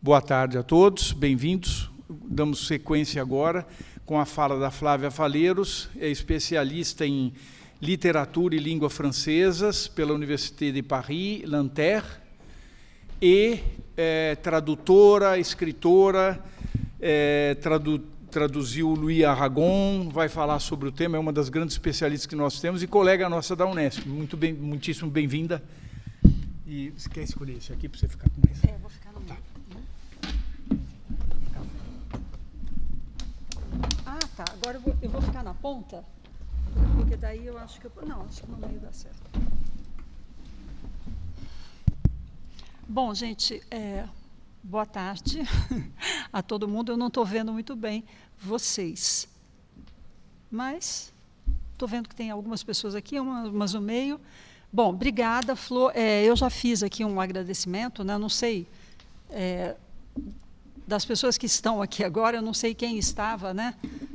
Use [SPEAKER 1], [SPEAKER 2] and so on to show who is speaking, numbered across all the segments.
[SPEAKER 1] Boa tarde a todos, bem-vindos. Damos sequência agora com a fala da Flávia Faleiros, é especialista em literatura e língua francesas pela Université de Paris, Nanterre, e tradutora, escritora, traduziu Louis Aragon, vai falar sobre o tema, é uma das grandes especialistas que nós temos e colega nossa da Unesp. Muitíssimo bem-vinda. E você quer escolher esse aqui para você ficar com mais?
[SPEAKER 2] Eu vou ficar no meio. Ah, tá. Agora eu vou ficar na ponta, porque daí eu acho que acho que no meio dá certo. Bom, gente, boa tarde a todo mundo. Eu não estou vendo muito bem vocês, mas estou vendo que tem algumas pessoas aqui, umas no meio. Bom, obrigada, Flor. Eu já fiz aqui um agradecimento, né? Não sei, das pessoas que estão aqui agora, eu não sei quem estava, né,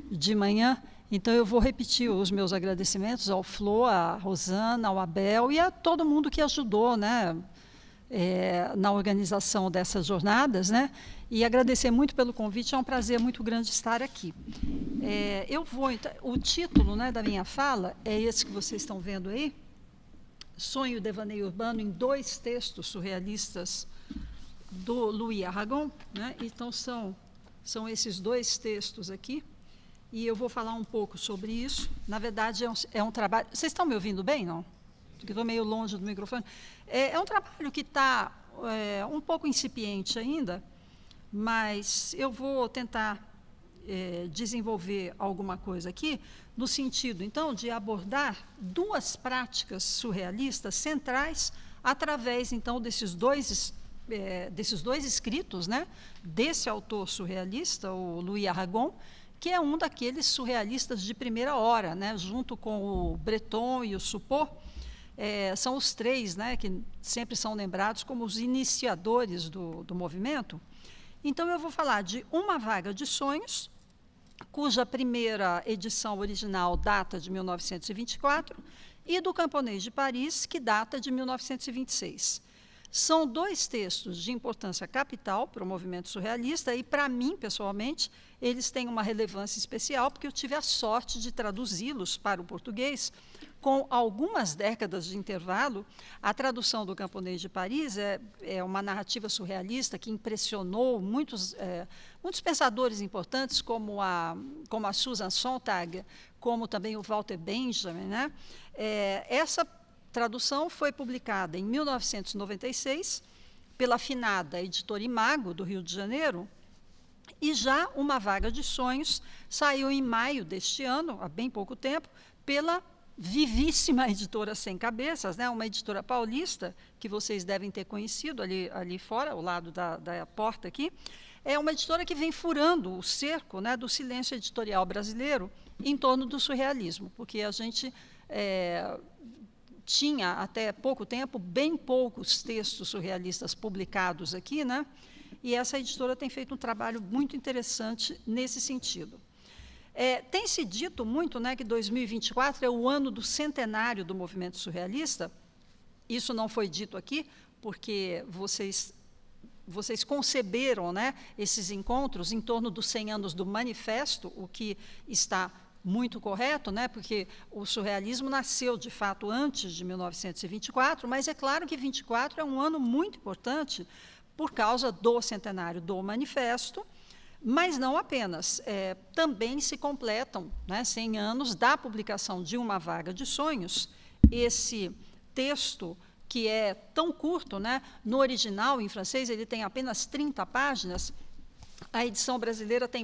[SPEAKER 2] de manhã, então eu vou repetir os meus agradecimentos ao Flor, à Rosana, ao Abel e a todo mundo que ajudou, né, na organização dessas jornadas, né, e agradecer muito pelo convite, é um prazer muito grande estar aqui. O título, né, da minha fala é esse que vocês estão vendo aí, Sonho e Devaneio Urbano, em 2 textos surrealistas do Louis Aragon, né? Então são esses 2 textos aqui, e eu vou falar um pouco sobre isso. Na verdade, é um trabalho... Vocês estão me ouvindo bem, não? Porque estou meio longe do microfone. É um trabalho que está um pouco incipiente ainda, mas eu vou tentar desenvolver alguma coisa aqui, no sentido, então, de abordar 2 práticas surrealistas centrais através, então, desses dois escritos, né, desse autor surrealista, o Louis Aragon, que é um daqueles surrealistas de primeira hora, né, junto com o Breton e o Support, são os 3, né, que sempre são lembrados como os iniciadores do movimento. Então, eu vou falar de Uma Vaga de Sonhos, cuja primeira edição original data de 1924, e do Camponês de Paris, que data de 1926. São 2 textos de importância capital para o movimento surrealista e, para mim, pessoalmente, eles têm uma relevância especial, porque eu tive a sorte de traduzi-los para o português com algumas décadas de intervalo. A tradução do Camponês de Paris é uma narrativa surrealista que impressionou muitos pensadores importantes, como a Susan Sontag, como também o Walter Benjamin, né? Essa tradução foi publicada em 1996 pela finada editora Imago, do Rio de Janeiro, e já Uma Vaga de Sonhos saiu em maio deste ano, há bem pouco tempo, pela vivíssima editora Sem Cabeças, né, uma editora paulista, que vocês devem ter conhecido ali fora, ao lado da porta aqui. É uma editora que vem furando o cerco, né, do silêncio editorial brasileiro em torno do surrealismo, porque a gente tinha, até pouco tempo, bem poucos textos surrealistas publicados aqui, né? E essa editora tem feito um trabalho muito interessante nesse sentido. Tem se dito muito, né, que 2024 é o ano do centenário do movimento surrealista. Isso não foi dito aqui, porque vocês conceberam, né, esses encontros em torno dos 100 anos do manifesto, o que está muito correto, né, porque o surrealismo nasceu, de fato, antes de 1924, mas é claro que 24 é um ano muito importante por causa do centenário do manifesto, mas não apenas. Também se completam, né, 100 anos da publicação de Uma Vaga de Sonhos. Esse texto, que é tão curto, né, no original, em francês, ele tem apenas 30 páginas, a edição brasileira tem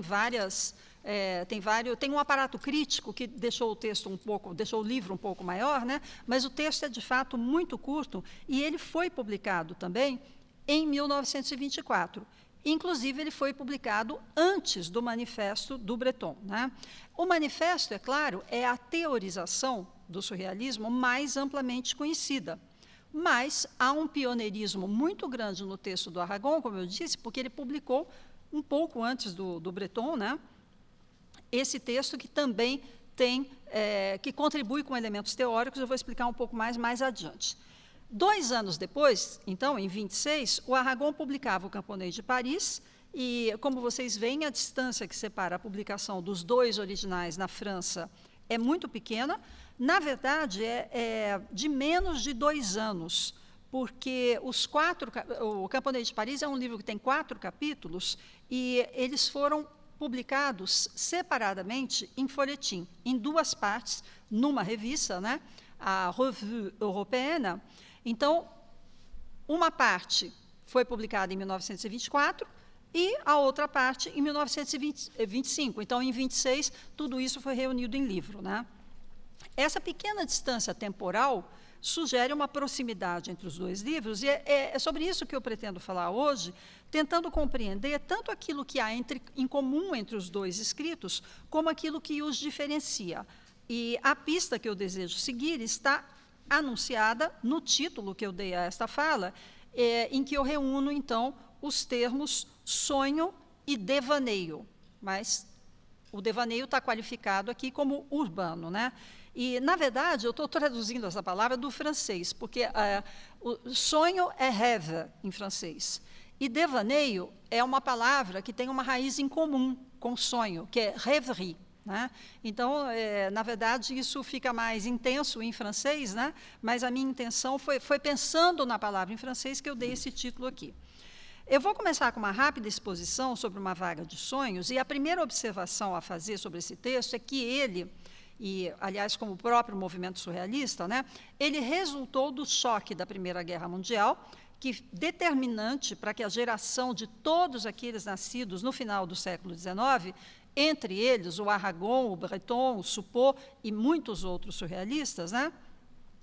[SPEAKER 2] tem um aparato crítico que deixou o livro um pouco maior, né? Mas o texto é de fato muito curto e ele foi publicado também em 1924. Inclusive, ele foi publicado antes do Manifesto do Breton, né? O Manifesto, é claro, é a teorização do surrealismo mais amplamente conhecida. Mas há um pioneirismo muito grande no texto do Aragon, como eu disse, porque ele publicou um pouco antes do Breton, né, esse texto que também que contribui com elementos teóricos, eu vou explicar um pouco mais adiante. 2 anos depois, então, em 26, o Aragon publicava o Camponês de Paris, e, como vocês veem, a distância que separa a publicação dos 2 originais na França é muito pequena. Na verdade, é de menos de 2 anos, porque o Camponês de Paris é um livro que tem 4 capítulos, e eles foram publicados separadamente em folhetim, em 2 partes, numa revista, né, a Revue Européenne. Então, uma parte foi publicada em 1924 e a outra parte em 1925. Então, em 26, tudo isso foi reunido em livro, né? Essa pequena distância temporal sugere uma proximidade entre os 2 livros, e é sobre isso que eu pretendo falar hoje, tentando compreender tanto aquilo que há em comum entre os 2 escritos, como aquilo que os diferencia. E a pista que eu desejo seguir está anunciada no título que eu dei a esta fala, em que eu reúno, então, os termos sonho e devaneio, mas o devaneio está qualificado aqui como urbano, né? E, na verdade, eu estou traduzindo essa palavra do francês, porque o sonho é rêve, em francês, e devaneio é uma palavra que tem uma raiz em comum com sonho, que é rêverie. Né? Então, na verdade, isso fica mais intenso em francês, né? Mas a minha intenção foi pensando na palavra em francês que eu dei esse título aqui. Eu vou começar com uma rápida exposição sobre uma vaga de sonhos, e a primeira observação a fazer sobre esse texto é que ele, e, aliás, como o próprio movimento surrealista, né, ele resultou do choque da Primeira Guerra Mundial, que determinante para que a geração de todos aqueles nascidos no final do século XIX, entre eles o Aragon, o Breton, o Suppot e muitos outros surrealistas, né,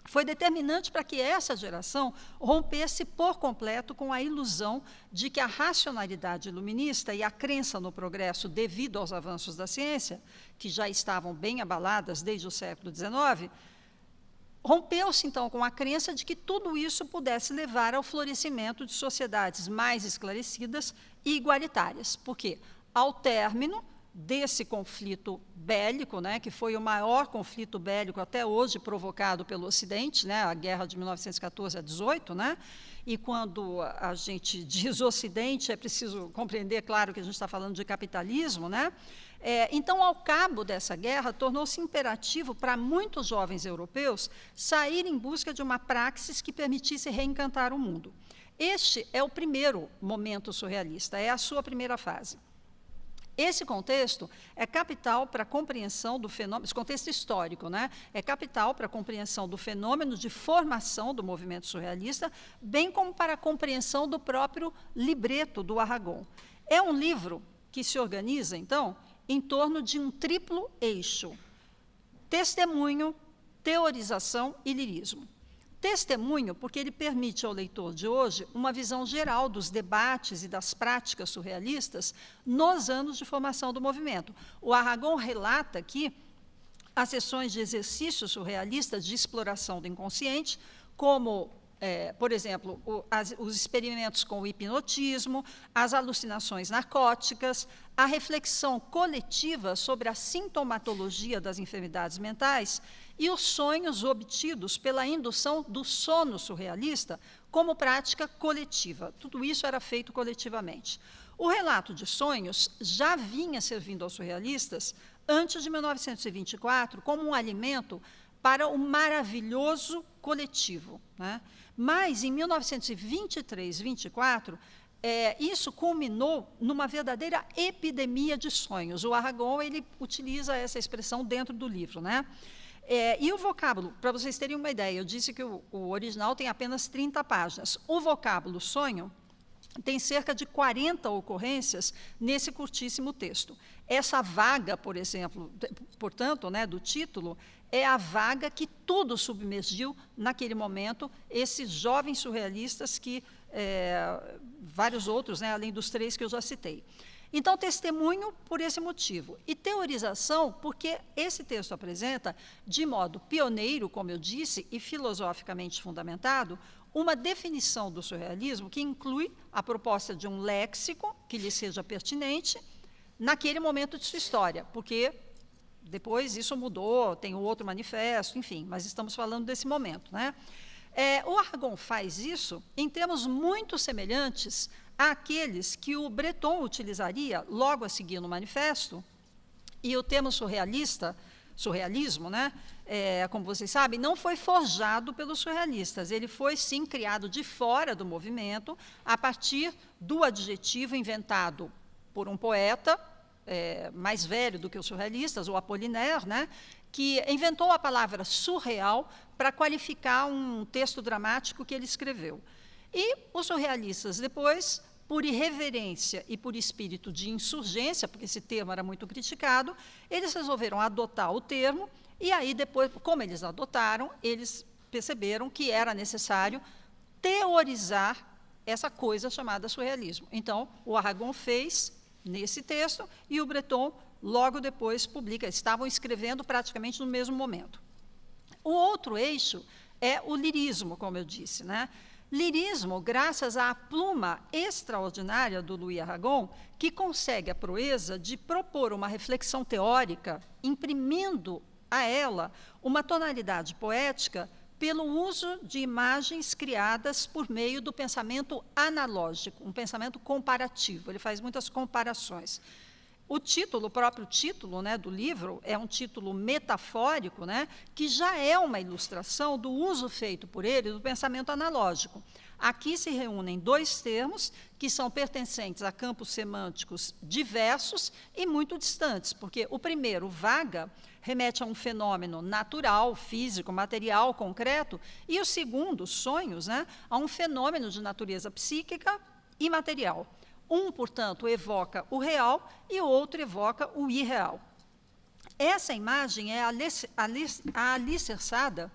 [SPEAKER 2] foi determinante para que essa geração rompesse por completo com a ilusão de que a racionalidade iluminista e a crença no progresso devido aos avanços da ciência, que já estavam bem abaladas desde o século XIX, rompeu-se, então, com a crença de que tudo isso pudesse levar ao florescimento de sociedades mais esclarecidas e igualitárias. Por quê? Ao término desse conflito bélico, né, que foi o maior conflito bélico até hoje provocado pelo Ocidente, né, a guerra de 1914 a 18, né, e quando a gente diz Ocidente, é preciso compreender, claro, que a gente está falando de capitalismo, né. Então, ao cabo dessa guerra, tornou-se imperativo para muitos jovens europeus sair em busca de uma praxis que permitisse reencantar o mundo. Este é o primeiro momento surrealista, é a sua primeira fase. Esse contexto é capital para a compreensão do fenômeno, esse contexto histórico, né, é capital para a compreensão do fenômeno de formação do movimento surrealista, bem como para a compreensão do próprio libreto do Aragon. É um livro que se organiza, então, em torno de um triplo eixo: testemunho, teorização e lirismo. Testemunho, porque ele permite ao leitor de hoje uma visão geral dos debates e das práticas surrealistas nos anos de formação do movimento. O Aragon relata aqui as sessões de exercícios surrealistas de exploração do inconsciente, como, por exemplo, os experimentos com o hipnotismo, as alucinações narcóticas, a reflexão coletiva sobre a sintomatologia das enfermidades mentais e os sonhos obtidos pela indução do sono surrealista como prática coletiva. Tudo isso era feito coletivamente. O relato de sonhos já vinha servindo aos surrealistas antes de 1924 como um alimento para o maravilhoso coletivo, né? Mas, em 1923, 24, isso culminou numa verdadeira epidemia de sonhos. O Aragon ele utiliza essa expressão dentro do livro, né? E o vocábulo, para vocês terem uma ideia, eu disse que o original tem apenas 30 páginas. O vocábulo sonho tem cerca de 40 ocorrências nesse curtíssimo texto. Essa vaga, por exemplo, portanto, né, do título, é a vaga que tudo submergiu naquele momento, esses jovens surrealistas que, vários outros, né, além dos 3 que eu já citei. Então, testemunho por esse motivo. E teorização, porque esse texto apresenta, de modo pioneiro, como eu disse, e filosoficamente fundamentado, uma definição do surrealismo que inclui a proposta de um léxico que lhe seja pertinente naquele momento de sua história, porque depois isso mudou, tem o outro manifesto, enfim, mas estamos falando desse momento, né? O Aragon faz isso em termos muito semelhantes àqueles que o Breton utilizaria logo a seguir no manifesto, e o termo surrealismo, né, como vocês sabem, não foi forjado pelos surrealistas, ele foi, sim, criado de fora do movimento, a partir do adjetivo inventado por um poeta mais velho do que os surrealistas, o Apollinaire, né, que inventou a palavra surreal para qualificar um texto dramático que ele escreveu. E os surrealistas, depois, por irreverência e por espírito de insurgência, porque esse termo era muito criticado, eles resolveram adotar o termo, e aí, depois, como eles adotaram, eles perceberam que era necessário teorizar essa coisa chamada surrealismo. Então, o Aragon fez nesse texto, e o Breton, logo depois, publica. Estavam escrevendo praticamente no mesmo momento. O outro eixo é o lirismo, como eu disse, né? Lirismo, graças à pluma extraordinária do Louis Aragon, que consegue a proeza de propor uma reflexão teórica, imprimindo a ela uma tonalidade poética pelo uso de imagens criadas por meio do pensamento analógico, um pensamento comparativo. Ele faz muitas comparações. O próprio título, né, do livro é um título metafórico, né, que já é uma ilustração do uso feito por ele do pensamento analógico. Aqui se reúnem dois termos que são pertencentes a campos semânticos diversos e muito distantes, porque o primeiro, vaga, remete a um fenômeno natural, físico, material, concreto, e o segundo, sonhos, né, a um fenômeno de natureza psíquica e material. Um, portanto, evoca o real e o outro evoca o irreal. Essa imagem é alicerçada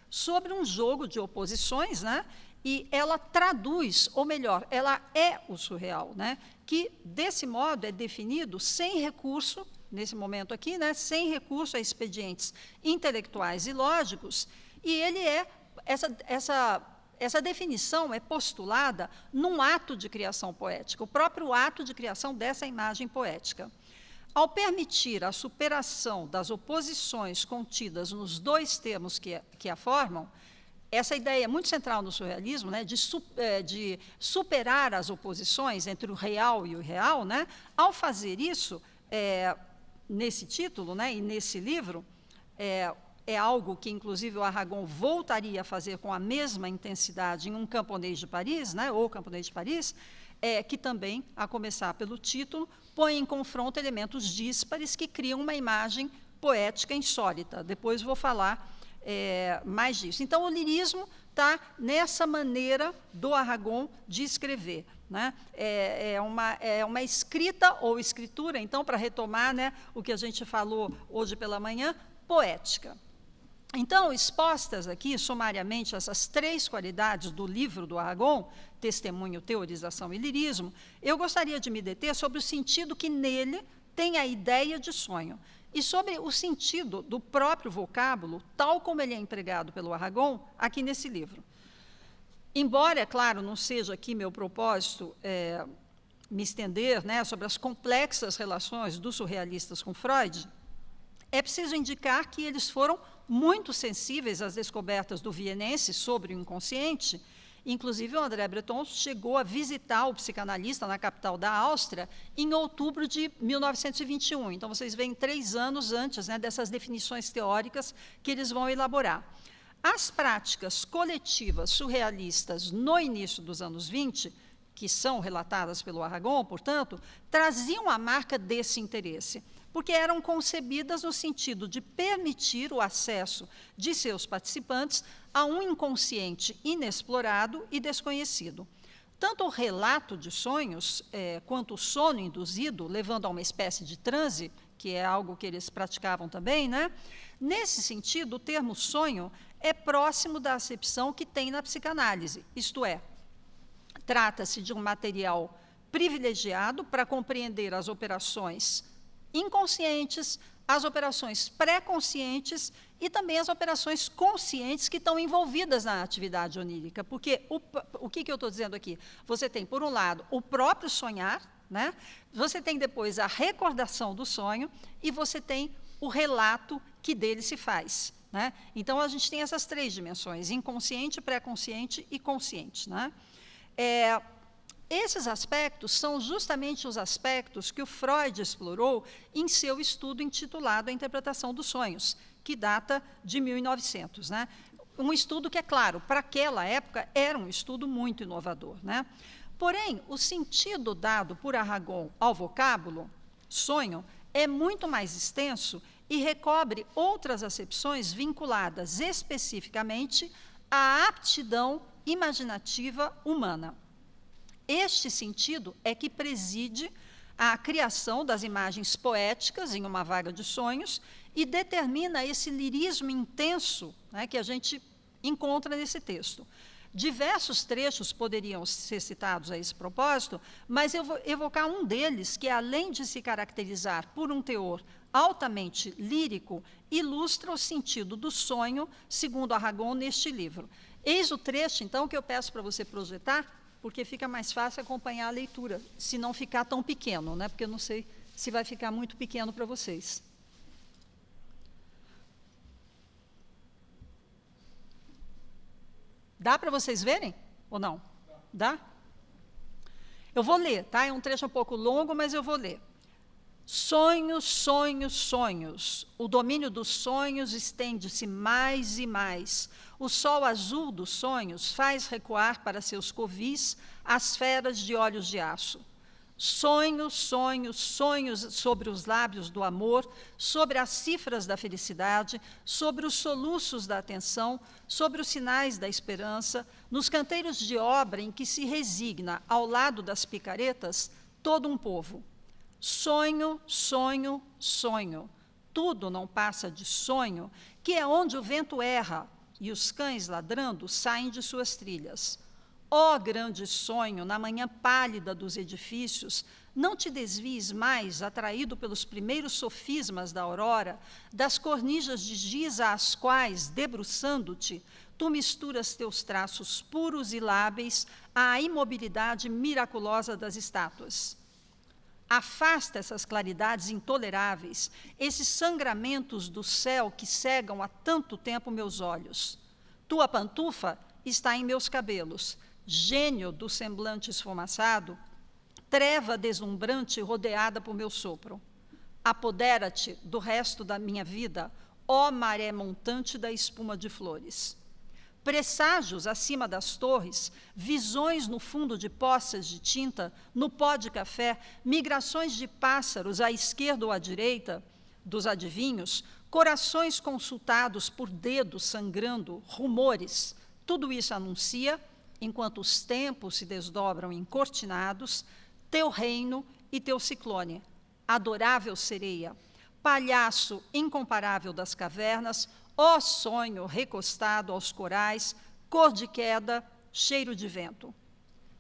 [SPEAKER 2] sobre um jogo de oposições, né, e ela traduz, ou melhor, ela é o surreal, né, que, desse modo, é definido sem recurso, nesse momento aqui, né, sem recurso a expedientes intelectuais e lógicos, e ele essa definição é postulada num ato de criação poética, o próprio ato de criação dessa imagem poética. Ao permitir a superação das oposições contidas nos dois termos que a formam, essa ideia é muito central no surrealismo, né, de superar as oposições entre o real e o irreal, né, ao fazer isso, nesse título, né, e nesse livro, é algo que, inclusive, o Aragon voltaria a fazer com a mesma intensidade em um camponês de Paris, né, ou camponês de Paris, que também, a começar pelo título, põe em confronto elementos díspares que criam uma imagem poética insólita. Depois vou falar mais disso. Então, o lirismo está nessa maneira do Aragon de escrever, né? É uma escrita ou escritura, então, para retomar, né, o que a gente falou hoje pela manhã, poética. Então, expostas aqui, sumariamente, essas três qualidades do livro do Aragon, testemunho, teorização e lirismo, eu gostaria de me deter sobre o sentido que nele tem a ideia de sonho, e sobre o sentido do próprio vocábulo, tal como ele é empregado pelo Aragon, aqui nesse livro. Embora, é claro, não seja aqui meu propósito me estender, né, sobre as complexas relações dos surrealistas com Freud, é preciso indicar que eles foram muito sensíveis às descobertas do vienense sobre o inconsciente. Inclusive, o André Breton chegou a visitar o psicanalista na capital da Áustria em outubro de 1921. Então, vocês veem 3 anos antes, né, dessas definições teóricas que eles vão elaborar. As práticas coletivas surrealistas no início dos anos 20, que são relatadas pelo Aragon, portanto, traziam a marca desse interesse, porque eram concebidas no sentido de permitir o acesso de seus participantes a um inconsciente inexplorado e desconhecido. Tanto o relato de sonhos, quanto o sono induzido, levando a uma espécie de transe, que é algo que eles praticavam também, né? Nesse sentido, o termo sonho é próximo da acepção que tem na psicanálise, isto é, trata-se de um material privilegiado para compreender as operações inconscientes, as operações pré-conscientes e também as operações conscientes que estão envolvidas na atividade onírica. Porque o que eu estou dizendo aqui? Você tem, por um lado, o próprio sonhar, né? Você tem depois a recordação do sonho e você tem o relato que dele se faz. né? Então, a gente tem essas 3 dimensões, inconsciente, pré-consciente e consciente, né? Esses aspectos são justamente os aspectos que o Freud explorou em seu estudo intitulado A Interpretação dos Sonhos, que data de 1900, né? Um estudo que, é claro, para aquela época era um estudo muito inovador, né? Porém, o sentido dado por Aragon ao vocábulo sonho é muito mais extenso e recobre outras acepções vinculadas especificamente à aptidão imaginativa humana. Este sentido é que preside a criação das imagens poéticas em uma vaga de sonhos e determina esse lirismo intenso, né, que a gente encontra nesse texto. Diversos trechos poderiam ser citados a esse propósito, mas eu vou evocar um deles que, além de se caracterizar por um teor altamente lírico, ilustra o sentido do sonho, segundo Aragon, neste livro. Eis o trecho, então, que eu peço para você projetar, porque fica mais fácil acompanhar a leitura, se não ficar tão pequeno, né? Porque eu não sei se vai ficar muito pequeno para vocês. Dá para vocês verem ou não? Dá? Eu vou ler, tá? É um trecho um pouco longo, mas eu vou ler. Sonhos, sonhos, sonhos. O domínio dos sonhos estende-se mais e mais. O sol azul dos sonhos faz recuar para seus covis as feras de olhos de aço. Sonhos, sonhos, sonhos sobre os lábios do amor, sobre as cifras da felicidade, sobre os soluços da atenção, sobre os sinais da esperança, nos canteiros de obra em que se resigna, ao lado das picaretas, todo um povo. Sonho, sonho, sonho. Tudo não passa de sonho, que é onde o vento erra e os cães ladrando saem de suas trilhas. Ó grande sonho, na manhã pálida dos edifícios, não te desvies mais, atraído pelos primeiros sofismas da aurora, das cornijas de giz às quais, debruçando-te, tu misturas teus traços puros e lábeis à imobilidade miraculosa das estátuas. Afasta essas claridades intoleráveis, esses sangramentos do céu que cegam há tanto tempo meus olhos. Tua pantufa está em meus cabelos, gênio do semblante esfumaçado, treva deslumbrante rodeada por meu sopro. Apodera-te do resto da minha vida, ó maré montante da espuma de flores. Presságios acima das torres, visões no fundo de poças de tinta, no pó de café, migrações de pássaros à esquerda ou à direita dos adivinhos, corações consultados por dedos sangrando, rumores, tudo isso anuncia, enquanto os tempos se desdobram encortinados, teu reino e teu ciclone, adorável sereia, palhaço incomparável das cavernas, ó sonho recostado aos corais, cor de queda, cheiro de vento.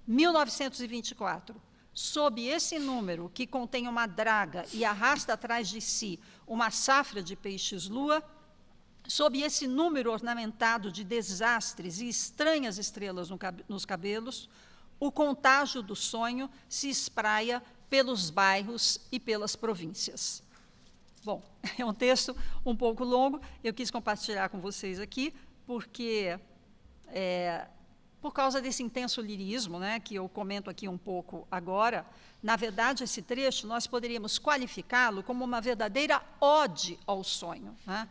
[SPEAKER 2] 1924. Sob esse número, que contém uma draga e arrasta atrás de si uma safra de peixes-lua, sob esse número ornamentado de desastres e estranhas estrelas nos cabelos, o contágio do sonho se espraia pelos bairros e pelas províncias. Bom, é um texto um pouco longo, eu quis compartilhar com vocês aqui, porque, por causa desse intenso lirismo, né, que eu comento aqui um pouco agora, na verdade, esse trecho nós poderíamos qualificá-lo como uma verdadeira ode ao sonho, né?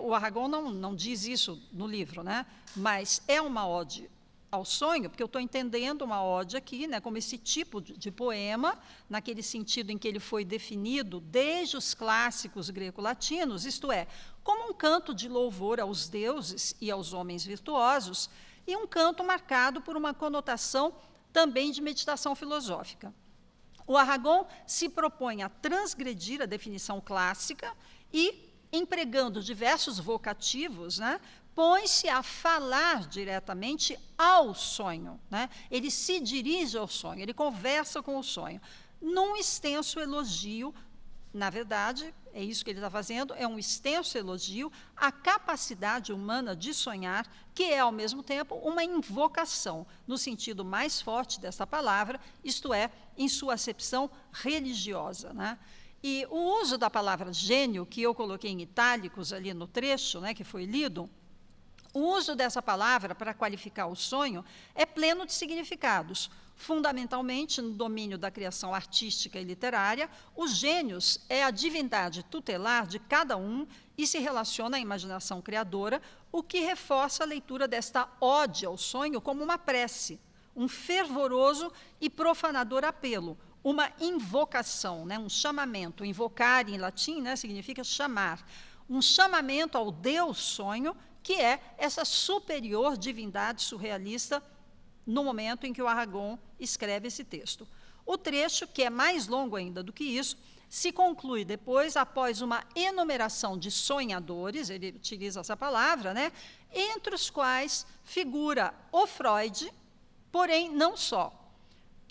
[SPEAKER 2] O Aragon não diz isso no livro, né, mas é uma ode ao sonho, porque eu estou entendendo uma ode aqui, né, como esse tipo de poema, naquele sentido em que ele foi definido desde os clássicos greco-latinos, isto é, como um canto de louvor aos deuses e aos homens virtuosos, e um canto marcado por uma conotação também de meditação filosófica. O Aragon se propõe a transgredir a definição clássica e, empregando diversos vocativos, né, põe-se a falar diretamente ao sonho, né? Ele se dirige ao sonho, ele conversa com o sonho, num extenso elogio, na verdade, é isso que ele está fazendo, é um extenso elogio à capacidade humana de sonhar, que é, ao mesmo tempo, uma invocação, no sentido mais forte dessa palavra, isto é, em sua acepção religiosa, né? E o uso da palavra gênio, que eu coloquei em itálicos ali no trecho, né, que foi lido, o uso dessa palavra para qualificar o sonho é pleno de significados. Fundamentalmente, no domínio da criação artística e literária, os gênios é a divindade tutelar de cada um e se relaciona à imaginação criadora, o que reforça a leitura desta ode ao sonho como uma prece, um fervoroso e profanador apelo, uma invocação, né, um chamamento. Invocar, em latim, né, significa chamar. Um chamamento ao Deus sonho, que é essa superior divindade surrealista no momento em que o Aragon escreve esse texto. O trecho, que é mais longo ainda do que isso, se conclui depois, após uma enumeração de sonhadores, ele utiliza essa palavra, né, entre os quais figura o Freud, porém não só.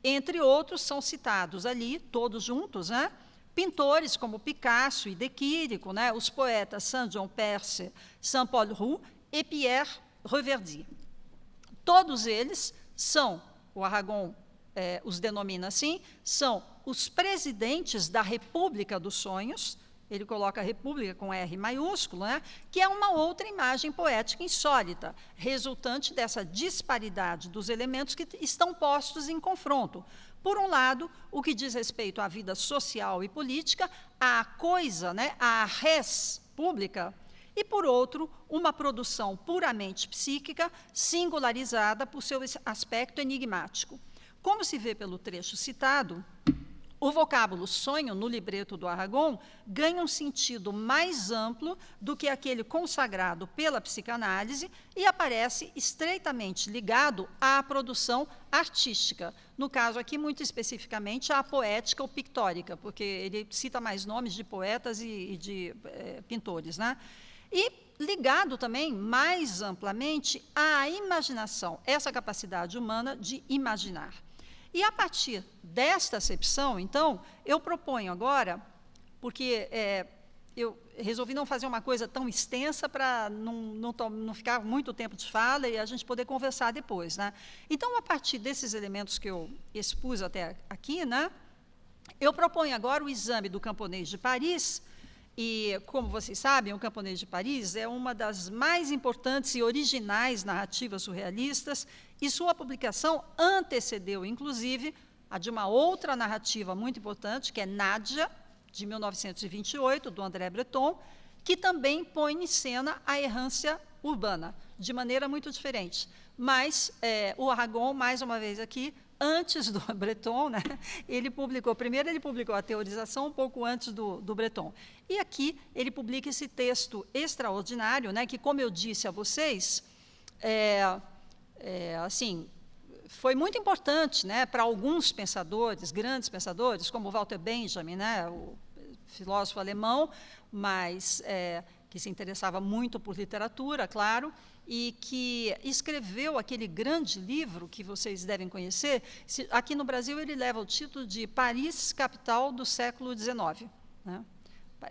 [SPEAKER 2] Entre outros, são citados ali, todos juntos, né, pintores como Picasso e De Chirico, né, os poetas Saint-John Perse, Saint-Paul Roux e Pierre Reverdy. Todos eles são, o Aragon os denomina assim, são os presidentes da República dos Sonhos, ele coloca a República com R maiúsculo, né, que é uma outra imagem poética insólita, resultante dessa disparidade dos elementos que estão postos em confronto. Por um lado, o que diz respeito à vida social e política, à coisa, né, à res pública, e, por outro, uma produção puramente psíquica, singularizada por seu aspecto enigmático. Como se vê pelo trecho citado, o vocábulo sonho, no libreto do Aragon, ganha um sentido mais amplo do que aquele consagrado pela psicanálise e aparece estreitamente ligado à produção artística. No caso aqui, muito especificamente, à poética ou pictórica, porque ele cita mais nomes de poetas e de pintores, né? E ligado também, mais amplamente, à imaginação, essa capacidade humana de imaginar. E, a partir desta acepção, então, eu proponho agora, porque eu resolvi não fazer uma coisa tão extensa para não ficar muito tempo de fala e a gente poder conversar depois, né? Então, a partir desses elementos que eu expus até aqui, né, eu proponho agora o exame do Camponês de Paris. E, como vocês sabem, o Camponês de Paris é uma das mais importantes e originais narrativas surrealistas, e sua publicação antecedeu, inclusive, a de uma outra narrativa muito importante, que é Nádia, de 1928, do André Breton, que também põe em cena a errância urbana, de maneira muito diferente. Mas o Aragon, mais uma vez aqui, antes do Breton, né, primeiro ele publicou a teorização um pouco antes do Breton. E aqui ele publica esse texto extraordinário, né, que, como eu disse a vocês, assim, foi muito importante, né, para alguns pensadores, grandes pensadores, como Walter Benjamin, né, o filósofo alemão, mas que se interessava muito por literatura, claro, e que escreveu aquele grande livro que vocês devem conhecer. Aqui no Brasil ele leva o título de Paris, capital do século XIX. Né?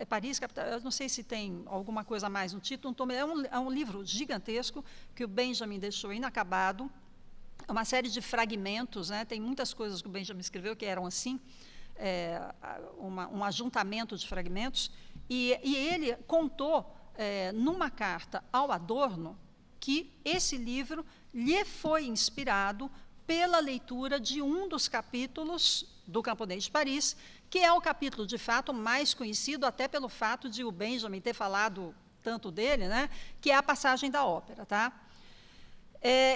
[SPEAKER 2] Paris, capital, eu não sei se tem alguma coisa a mais no título, é um livro gigantesco que o Benjamin deixou inacabado, uma série de fragmentos, né? Tem muitas coisas que o Benjamin escreveu que eram assim, um ajuntamento de fragmentos, e ele contou, numa carta ao Adorno, que esse livro lhe foi inspirado pela leitura de um dos capítulos do Camponês de Paris, que é o capítulo, de fato, mais conhecido, até pelo fato de o Benjamin ter falado tanto dele, né, que é a passagem da ópera. Tá?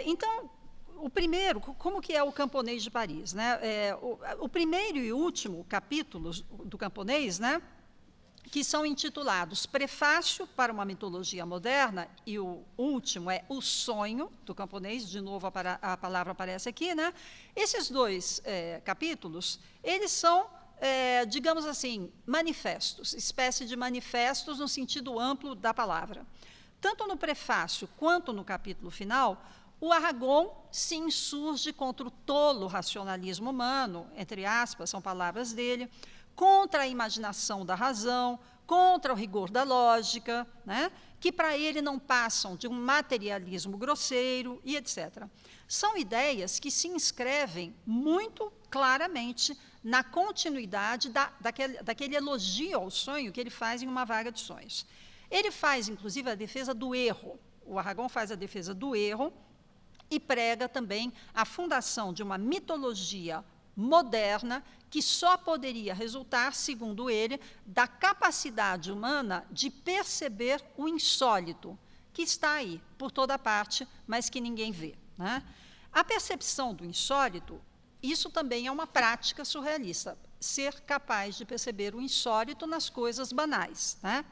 [SPEAKER 2] Então, o primeiro, como que é o Camponês de Paris? Né? O primeiro e último capítulo do Camponês, né, que são intitulados Prefácio para uma Mitologia Moderna, e o último é O Sonho, do Camponês, de novo a palavra aparece aqui, né? Esses dois capítulos, eles são, digamos assim, manifestos, espécie de manifestos no sentido amplo da palavra. Tanto no prefácio quanto no capítulo final, o Aragon se insurge contra o tolo racionalismo humano, entre aspas, são palavras dele, contra a imaginação da razão, contra o rigor da lógica, né, que para ele não passam de um materialismo grosseiro e etc. São ideias que se inscrevem muito claramente na continuidade daquele elogio ao sonho que ele faz em Uma Vaga de Sonhos. Ele faz, inclusive, a defesa do erro. O Aragon faz a defesa do erro e prega também a fundação de uma mitologia moderna que só poderia resultar, segundo ele, da capacidade humana de perceber o insólito, que está aí, por toda parte, mas que ninguém vê, né? A percepção do insólito, isso também é uma prática surrealista, ser capaz de perceber o insólito nas coisas banais, né?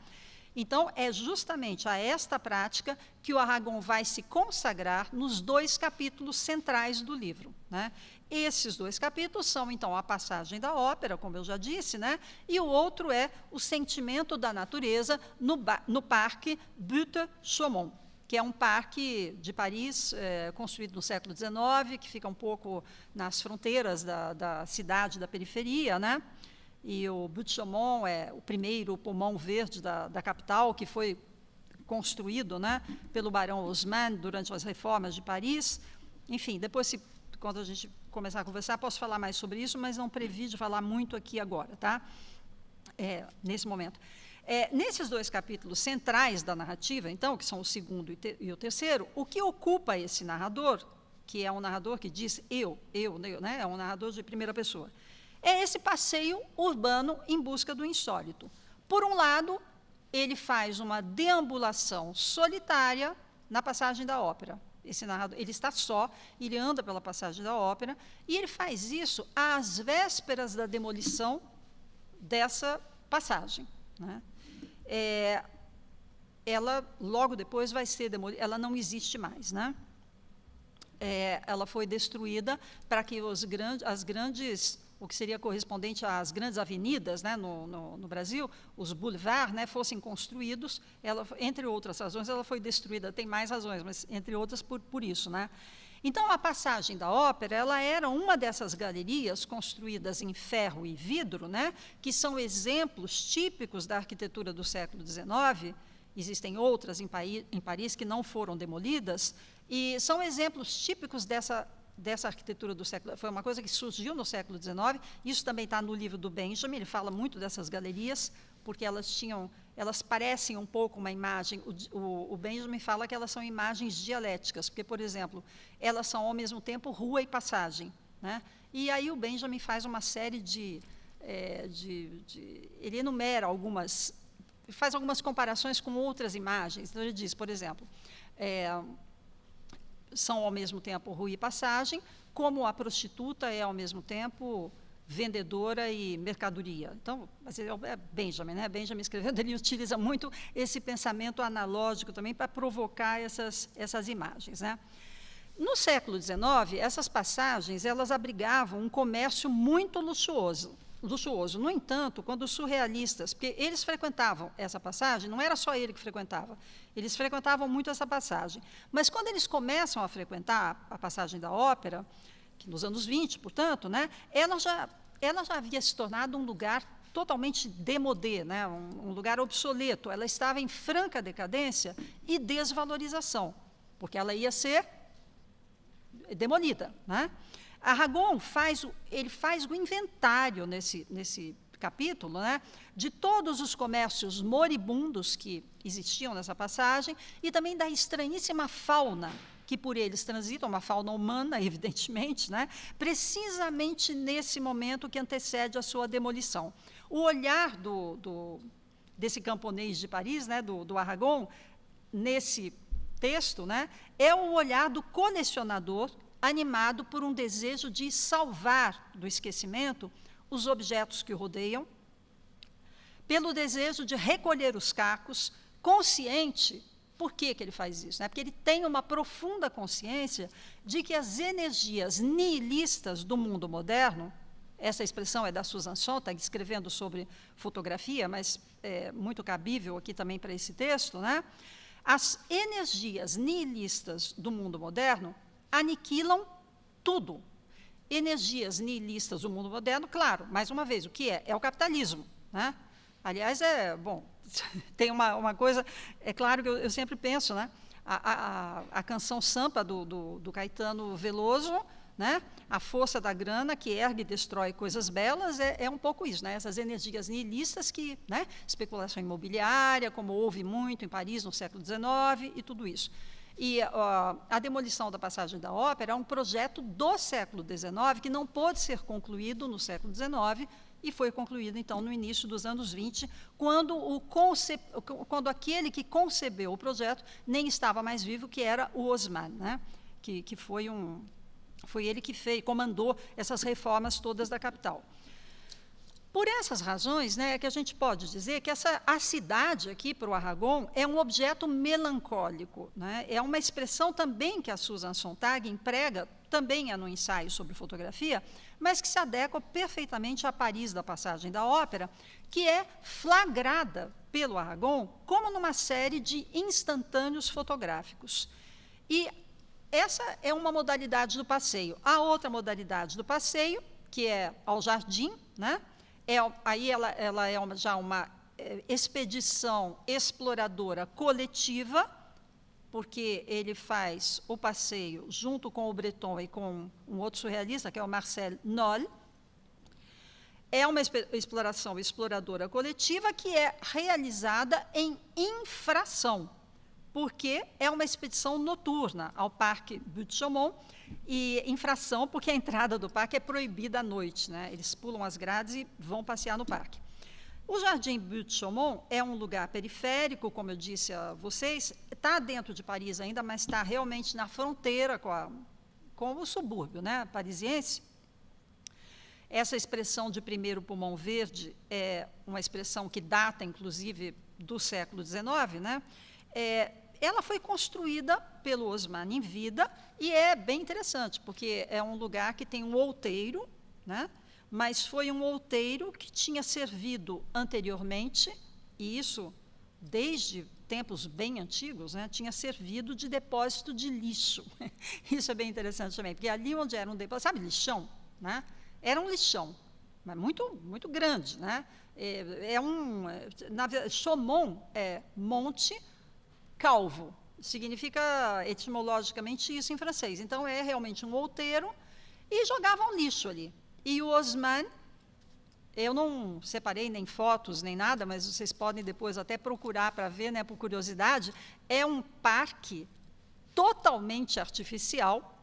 [SPEAKER 2] Então, é justamente a esta prática que o Aragon vai se consagrar nos 2 capítulos centrais do livro, né? Esses 2 capítulos são, então, a passagem da ópera, como eu já disse, né? E o outro é o sentimento da natureza no Parque Butte-Chaumont, que é um parque de Paris, construído no século XIX, que fica um pouco nas fronteiras da cidade, da periferia, né? E o Butte-Chaumont é o primeiro pulmão verde da capital, que foi construído, né, pelo barão Haussmann durante as reformas de Paris. Enfim, depois, quando a gente começar a conversar, posso falar mais sobre isso, mas não previso falar muito aqui agora, tá? Nesse momento. Nesses 2 capítulos centrais da narrativa, então, que são o 2º e o 3º, o que ocupa esse narrador, que é um narrador que diz eu, né, é um narrador de primeira pessoa, é esse passeio urbano em busca do insólito. Por um lado, ele faz uma deambulação solitária na passagem da ópera. Esse narrador, ele está só, ele anda pela passagem da ópera, e ele faz isso às vésperas da demolição dessa passagem, né? Ela, logo depois, vai ser demolida, ela não existe mais, né? Ela foi destruída para que as grandes, o que seria correspondente às grandes avenidas, né, no Brasil, os boulevards, né, fossem construídos. Ela, entre outras razões, ela foi destruída, tem mais razões, mas entre outras por isso, né? Então, a passagem da ópera, ela era uma dessas galerias construídas em ferro e vidro, né, que são exemplos típicos da arquitetura do século XIX. Existem outras em Paris que não foram demolidas, e são exemplos típicos dessa arquitetura do século. Foi uma coisa que surgiu no século XIX. Isso também está no livro do Benjamin. Ele fala muito dessas galerias, porque elas parecem um pouco uma imagem. O Benjamin fala que elas são imagens dialéticas, porque, por exemplo, elas são ao mesmo tempo rua e passagem, né? E aí o Benjamin faz uma série ele enumera faz algumas comparações com outras imagens. Então, ele diz, por exemplo, são ao mesmo tempo rua e passagem, como a prostituta é ao mesmo tempo vendedora e mercadoria. Então, mas é Benjamin, né? Benjamin escrevendo, ele utiliza muito esse pensamento analógico também para provocar essas imagens, né? No século XIX, essas passagens, elas abrigavam um comércio muito luxuoso. No entanto, quando os surrealistas, porque eles frequentavam essa passagem, não era só ele que frequentava, eles frequentavam muito essa passagem, mas quando eles começam a frequentar a passagem da ópera, que nos anos 20, portanto, né, ela já havia se tornado um lugar totalmente démodé, né, um lugar obsoleto. Ela estava em franca decadência e desvalorização, porque ela ia ser demolida, né? Aragon faz o inventário nesse capítulo, né, de todos os comércios moribundos que existiam nessa passagem e também da estranhíssima fauna que por eles transitam, uma fauna humana, evidentemente, né, precisamente nesse momento que antecede a sua demolição. O olhar desse camponês de Paris, né, do Aragon, nesse texto, né, é o olhar do colecionador animado por um desejo de salvar do esquecimento os objetos que o rodeiam, pelo desejo de recolher os cacos, consciente. Por que ele faz isso? Porque ele tem uma profunda consciência de que as energias nihilistas do mundo moderno, essa expressão é da Susan Sontag, escrevendo sobre fotografia, mas é muito cabível aqui também para esse texto, né? As energias nihilistas do mundo moderno aniquilam tudo. Energias nihilistas do mundo moderno, claro, mais uma vez, o que é? É o capitalismo, né? Aliás, tem uma coisa, é claro que eu sempre penso, né? A canção Sampa do Caetano Veloso, né? A força da grana que ergue e destrói coisas belas é um pouco isso, né? Essas energias nihilistas que, né? Especulação imobiliária, como houve muito em Paris no século XIX e tudo isso. E a demolição da passagem da Ópera é um projeto do século XIX que não pôde ser concluído no século XIX e foi concluído, então, no início dos anos 20, quando aquele que concebeu o projeto nem estava mais vivo, que era o Haussmann, né? que foi ele que comandou essas reformas todas da capital. Por essas razões, né, que a gente pode dizer que a cidade aqui, para o Aragon, é um objeto melancólico, né? É uma expressão também que a Susan Sontag emprega, também no ensaio sobre fotografia, mas que se adequa perfeitamente a Paris da passagem da Ópera, que é flagrada pelo Aragon como numa série de instantâneos fotográficos. E essa é uma modalidade do passeio. A outra modalidade do passeio, que é ao jardim, né? Aí ela é já uma expedição exploradora coletiva, porque ele faz o passeio junto com o Breton e com um outro surrealista, que é o Marcel Noll. É uma exploração exploradora coletiva que é realizada em infração, porque é uma expedição noturna ao Parque Buttes-Chaumont, e infração porque a entrada do parque é proibida à noite, né? Eles pulam as grades e vão passear no parque. O Jardim Buttes-Chaumont é um lugar periférico, como eu disse a vocês, está dentro de Paris ainda, mas está realmente na fronteira com o subúrbio, né, parisiense. Essa expressão de primeiro pulmão verde é uma expressão que data, inclusive, do século XIX, né? Ela foi construída pelo Haussmann em vida e é bem interessante, porque é um lugar que tem um outeiro, né? Mas foi um outeiro que tinha servido anteriormente, e isso desde tempos bem antigos, né, tinha servido de depósito de lixo. Isso é bem interessante também, porque ali onde era um depósito, sabe, lixão, né? Era um lixão, mas muito, muito grande, né? Chaumont é monte calvo, significa etimologicamente isso em francês. Então, é realmente um outeiro e jogavam lixo ali. E o Haussmann, eu não separei nem fotos nem nada, mas vocês podem depois até procurar para ver, né, por curiosidade, é um parque totalmente artificial,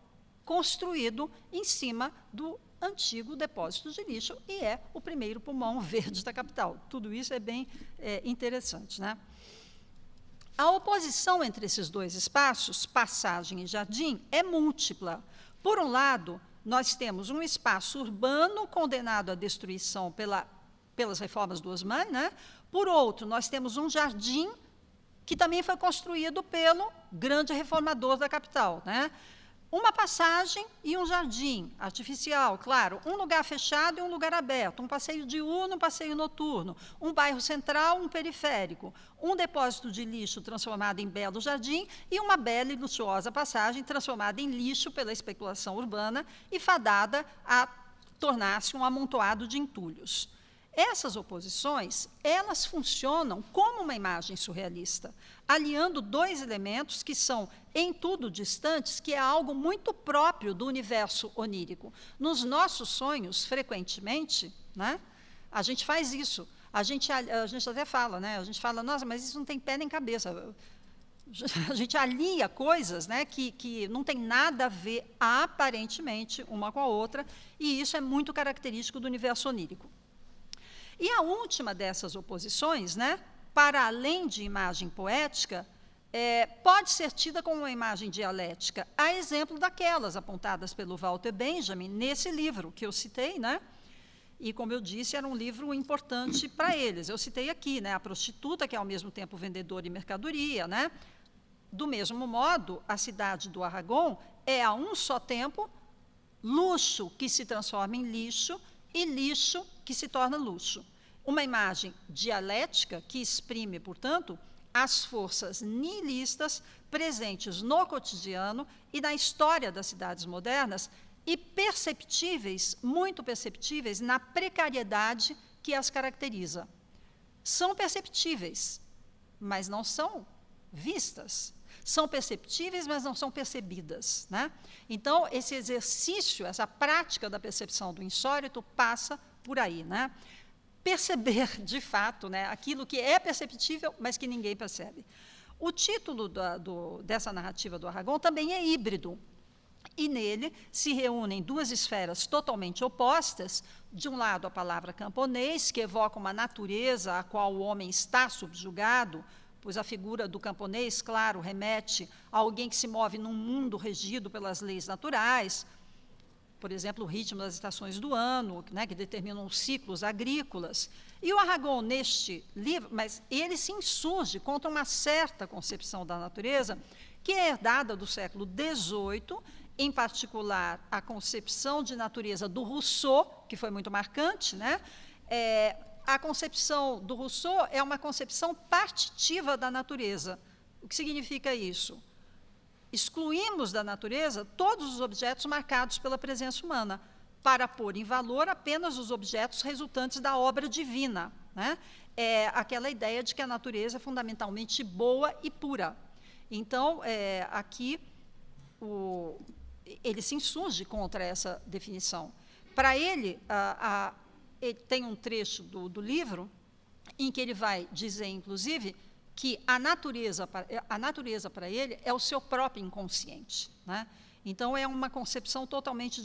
[SPEAKER 2] construído em cima do antigo depósito de lixo, e é o primeiro pulmão verde da capital. Tudo isso é bem interessante, né? A oposição entre esses dois espaços, passagem e jardim, é múltipla. Por um lado, nós temos um espaço urbano condenado à destruição pelas reformas do Haussmann, né? Por outro, nós temos um jardim que também foi construído pelo grande reformador da capital, né? Uma passagem e um jardim artificial, claro, um lugar fechado e um lugar aberto, um passeio diurno, um passeio noturno, um bairro central, um periférico, um depósito de lixo transformado em belo jardim e uma bela e luxuosa passagem transformada em lixo pela especulação urbana e fadada a tornar-se um amontoado de entulhos. Essas oposições, elas funcionam como uma imagem surrealista, aliando dois elementos que são em tudo distantes, que é algo muito próprio do universo onírico. Nos nossos sonhos, frequentemente, né, a gente faz isso. A gente até fala, né, a gente fala, nossa, mas isso não tem pé nem cabeça. A gente alia coisas, né, que não tem nada a ver, aparentemente, uma com a outra, e isso é muito característico do universo onírico. E a última dessas oposições, né, para além de imagem poética, pode ser tida como uma imagem dialética, a exemplo daquelas apontadas pelo Walter Benjamin nesse livro que eu citei, né? E, como eu disse, era um livro importante para eles. Eu citei aqui, né, a prostituta, que é ao mesmo tempo vendedora e mercadoria, né? Do mesmo modo, a cidade do Aragon é, a um só tempo, luxo que se transforma em lixo e lixo que se torna luxo. Uma imagem dialética que exprime, portanto, as forças nihilistas presentes no cotidiano e na história das cidades modernas e perceptíveis, muito perceptíveis, na precariedade que as caracteriza. São perceptíveis, mas não são vistas. São perceptíveis, mas não são percebidas, né? Então, esse exercício, essa prática da percepção do insólito passa por aí, né? Perceber, de fato, né, aquilo que é perceptível, mas que ninguém percebe. O título dessa narrativa do Aragon também é híbrido, e nele se reúnem duas esferas totalmente opostas. De um lado, a palavra camponês, que evoca uma natureza a qual o homem está subjugado, pois a figura do camponês, claro, remete a alguém que se move num mundo regido pelas leis naturais, por exemplo, o ritmo das estações do ano, né, que determinam os ciclos agrícolas. E o Aragon, neste livro, mas ele se insurge contra uma certa concepção da natureza que é herdada do século XVIII, em particular a concepção de natureza do Rousseau, que foi muito marcante, né? A concepção do Rousseau é uma concepção partitiva da natureza. O que significa isso? Excluímos da natureza todos os objetos marcados pela presença humana, para pôr em valor apenas os objetos resultantes da obra divina, né? É aquela ideia de que a natureza é fundamentalmente boa e pura. Então, aqui, ele se insurge contra essa definição. Para ele, ele tem um trecho do livro em que ele vai dizer, inclusive, que a natureza para ele é o seu próprio inconsciente, né? Então, é uma concepção totalmente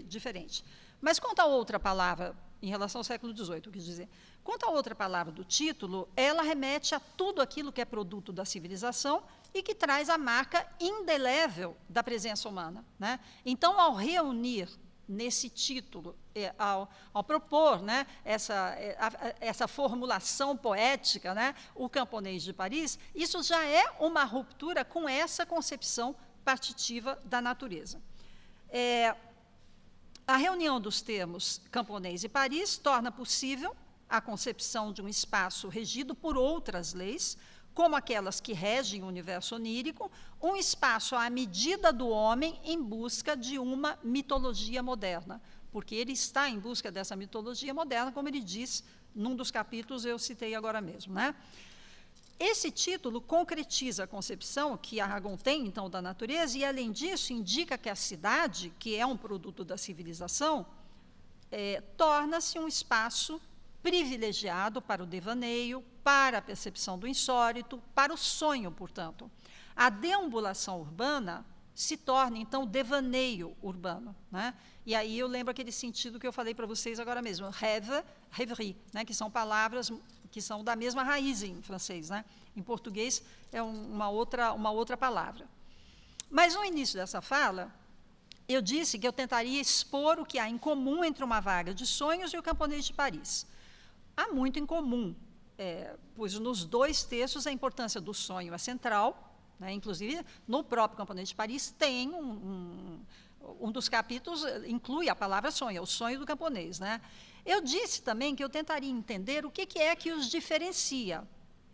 [SPEAKER 2] diferente. Mas, quanto a outra palavra, em relação ao século XVIII, quis dizer, quanto a outra palavra do título, ela remete a tudo aquilo que é produto da civilização e que traz a marca indelével da presença humana, né? Então, ao reunir nesse título, ao propor, né, essa formulação poética, né, o camponês de Paris, isso já é uma ruptura com essa concepção partitiva da natureza. A reunião dos termos camponês e Paris torna possível a concepção de um espaço regido por outras leis, como aquelas que regem o universo onírico, um espaço à medida do homem em busca de uma mitologia moderna, porque ele está em busca dessa mitologia moderna, como ele diz num dos capítulos, eu citei agora mesmo, né? Esse título concretiza a concepção que Aragon tem, então, da natureza, e, além disso, indica que a cidade, que é um produto da civilização, torna-se um espaço privilegiado para o devaneio, para a percepção do insólito, para o sonho, portanto. A deambulação urbana se torna, então, devaneio urbano, né? E aí eu lembro aquele sentido que eu falei para vocês agora mesmo, rêve, rêverie, né? Que são palavras que são da mesma raiz em francês, né? Em português é uma outra palavra. Mas, no início dessa fala, eu disse que eu tentaria expor o que há em comum entre uma vaga de sonhos e o camponês de Paris. Há muito em comum, pois nos dois textos a importância do sonho é central, né? Inclusive, no próprio Camponês de Paris tem um dos capítulos, inclui a palavra sonho, é o sonho do camponês, né? Eu disse também que eu tentaria entender o que é que os diferencia.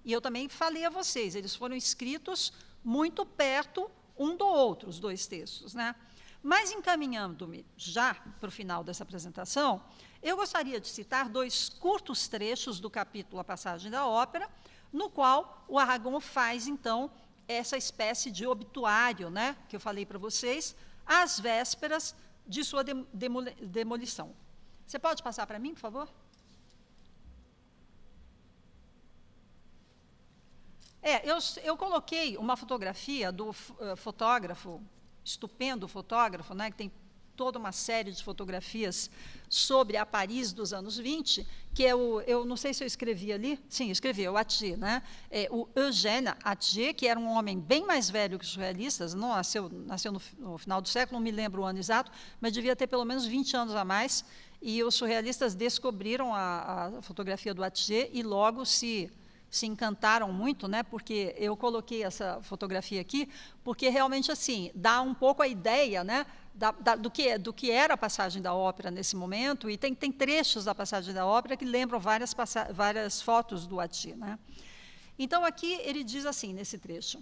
[SPEAKER 2] E eu também falei a vocês, eles foram escritos muito perto um do outro, os dois textos, né? Mas, encaminhando-me já para o final dessa apresentação, eu gostaria de citar dois curtos trechos do capítulo A Passagem da Ópera, no qual o Aragon faz, então, essa espécie de obituário, né, que eu falei para vocês, às vésperas de sua demolição. Você pode passar para mim, por favor? Eu coloquei uma fotografia do fotógrafo, estupendo fotógrafo, né, que tem toda uma série de fotografias sobre a Paris dos anos 20, que é eu não sei se eu escrevi ali, sim, escrevi, o Atget, né? O Eugène Atget, que era um homem bem mais velho que os surrealistas, não nasceu no final do século, não me lembro o ano exato, mas devia ter pelo menos 20 anos a mais, e os surrealistas descobriram a fotografia do Atget e logo se encantaram muito, né, porque eu coloquei essa fotografia aqui, porque realmente assim dá um pouco a ideia, né, do que era a Passagem da Ópera nesse momento, e tem trechos da Passagem da Ópera que lembram várias fotos do Atget, né? Então, aqui ele diz assim, nesse trecho: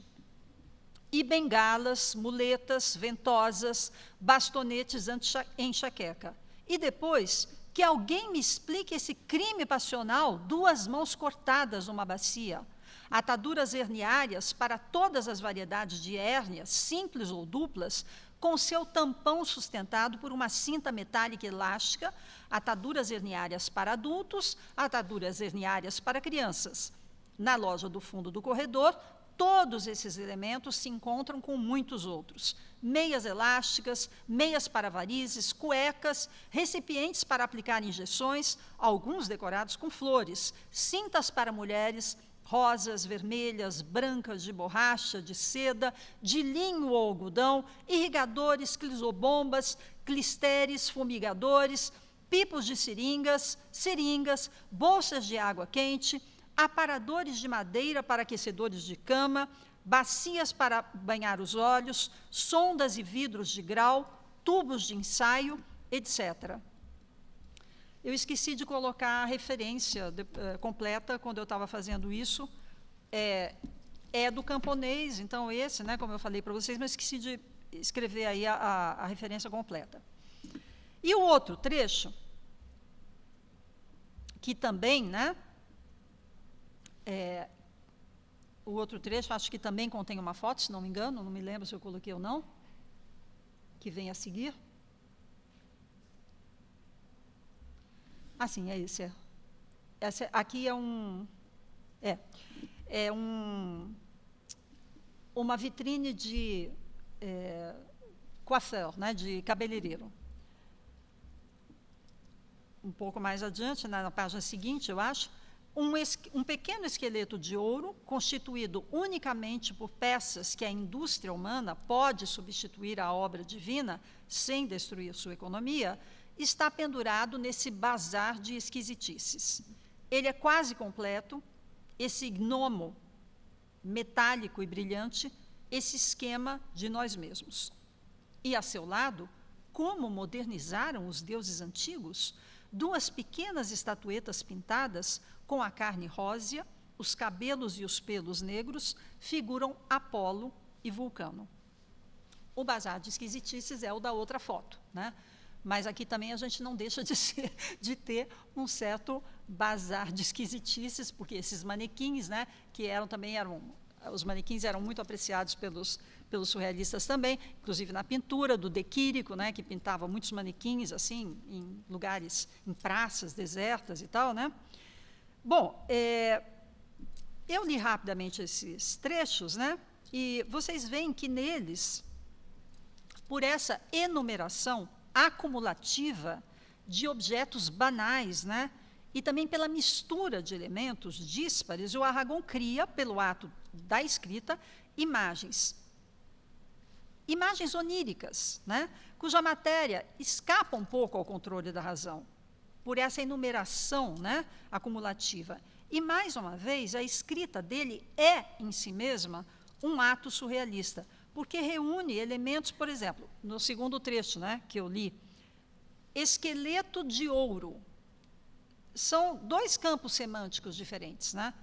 [SPEAKER 2] e bengalas, muletas, ventosas, bastonetes em enxaqueca. E depois, que alguém me explique esse crime passional, 2 mãos cortadas numa bacia, Ataduras herniárias para todas as variedades de hérnias, simples ou duplas, com seu tampão sustentado por uma cinta metálica elástica, ataduras herniárias para adultos, ataduras herniárias para crianças. Na loja do fundo do corredor, todos esses elementos se encontram com muitos outros. Meias elásticas, meias para varizes, cuecas, recipientes para aplicar injeções, alguns decorados com flores, cintas para mulheres, rosas, vermelhas, brancas, de borracha, de seda, de linho ou algodão, irrigadores, clisobombas, clisteres, fumigadores, pipos de seringas, bolsas de água quente, aparadores de madeira para aquecedores de cama, bacias para banhar os olhos, sondas e vidros de grau, tubos de ensaio, etc. Eu esqueci de colocar a referência completa quando eu estava fazendo isso. É do camponês, então esse, né, como eu falei para vocês, mas esqueci de escrever aí a referência completa. E o outro trecho, que também, né, o outro trecho, acho que também contém uma foto, se não me engano, não me lembro se eu coloquei ou não, que vem a seguir. Ah, sim, é esse. Aqui uma vitrine de coiffeur, né, de cabeleireiro. Um pouco mais adiante, na página seguinte, eu acho, um pequeno esqueleto de ouro, constituído unicamente por peças que a indústria humana pode substituir à obra divina, sem destruir sua economia, está pendurado nesse bazar de esquisitices. Ele é quase completo, esse gnomo metálico e brilhante, esse esquema de nós mesmos. E, a seu lado, como modernizaram os deuses antigos, duas pequenas estatuetas pintadas com a carne rósea, os cabelos e os pelos negros, figuram Apolo e Vulcano. O bazar de esquisitices é o da outra foto, né? Mas aqui também a gente não deixa de ter um certo bazar de esquisitices, porque esses manequins, né, que os manequins eram muito apreciados pelos surrealistas também, inclusive na pintura do De Quirico, né, que pintava muitos manequins assim em lugares, em praças desertas e tal, né? Bom, eu li rapidamente esses trechos, né, e vocês veem que neles, por essa enumeração acumulativa de objetos banais, né, e também pela mistura de elementos díspares, o Aragon cria, pelo ato da escrita, imagens oníricas, né, cuja matéria escapa um pouco ao controle da razão, por essa enumeração, né, acumulativa. E, mais uma vez, a escrita dele é, em si mesma, um ato surrealista, porque reúne elementos, por exemplo, no segundo trecho, né, que eu li, esqueleto de ouro. São dois campos semânticos diferentes, né?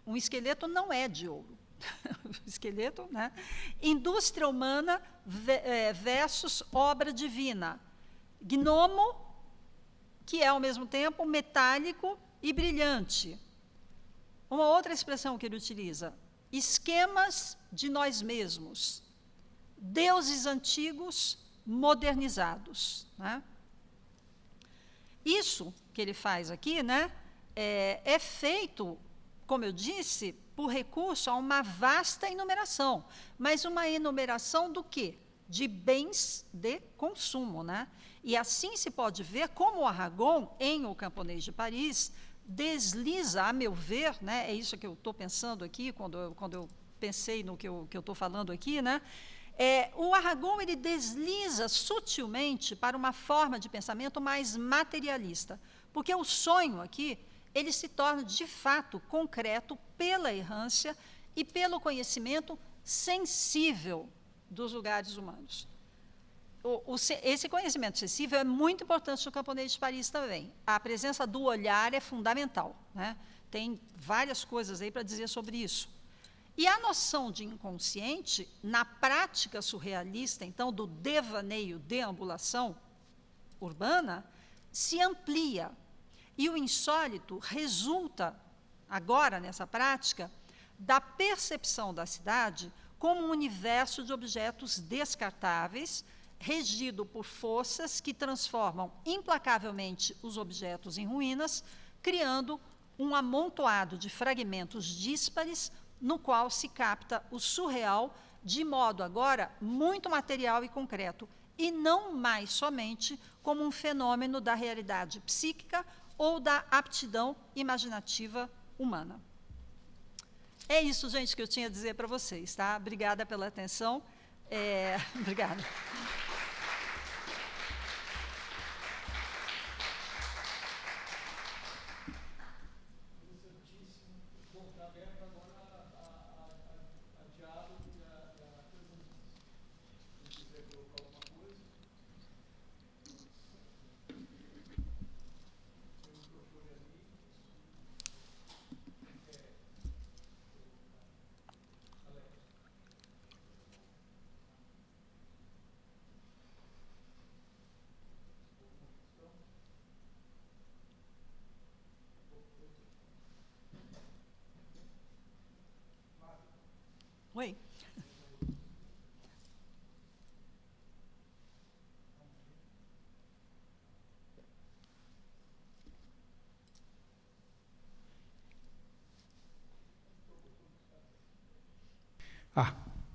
[SPEAKER 2] Um esqueleto não é de ouro. Esqueleto, né? Indústria humana versus obra divina. Gnomo, que é, ao mesmo tempo, metálico e brilhante. Uma outra expressão que ele utiliza, esquemas de nós mesmos. Deuses antigos modernizados, né? Isso que ele faz aqui, né, é feito, como eu disse, por recurso a uma vasta enumeração, mas uma enumeração do quê? De bens de consumo, né? E assim se pode ver como o Aragon, em O Camponês de Paris, desliza, a meu ver, né, é isso que eu estou pensando aqui, quando eu pensei no que eu estou falando aqui, né, o Aragon ele desliza sutilmente para uma forma de pensamento mais materialista, porque o sonho aqui ele se torna, de fato, concreto pela errância e pelo conhecimento sensível dos lugares humanos. Esse conhecimento sensível é muito importante no Camponês de Paris também. A presença do olhar é fundamental, né? Tem várias coisas aí para dizer sobre isso. E a noção de inconsciente, na prática surrealista, então, do devaneio, deambulação urbana, se amplia. E o insólito resulta agora nessa prática, da percepção da cidade como um universo de objetos descartáveis, regido por forças que transformam implacavelmente os objetos em ruínas, criando um amontoado de fragmentos díspares, no qual se capta o surreal de modo agora muito material e concreto, e não mais somente como um fenômeno da realidade psíquica ou da aptidão imaginativa humana. É isso, gente, que eu tinha a dizer para vocês, tá? Obrigada pela atenção. Obrigada. Oi.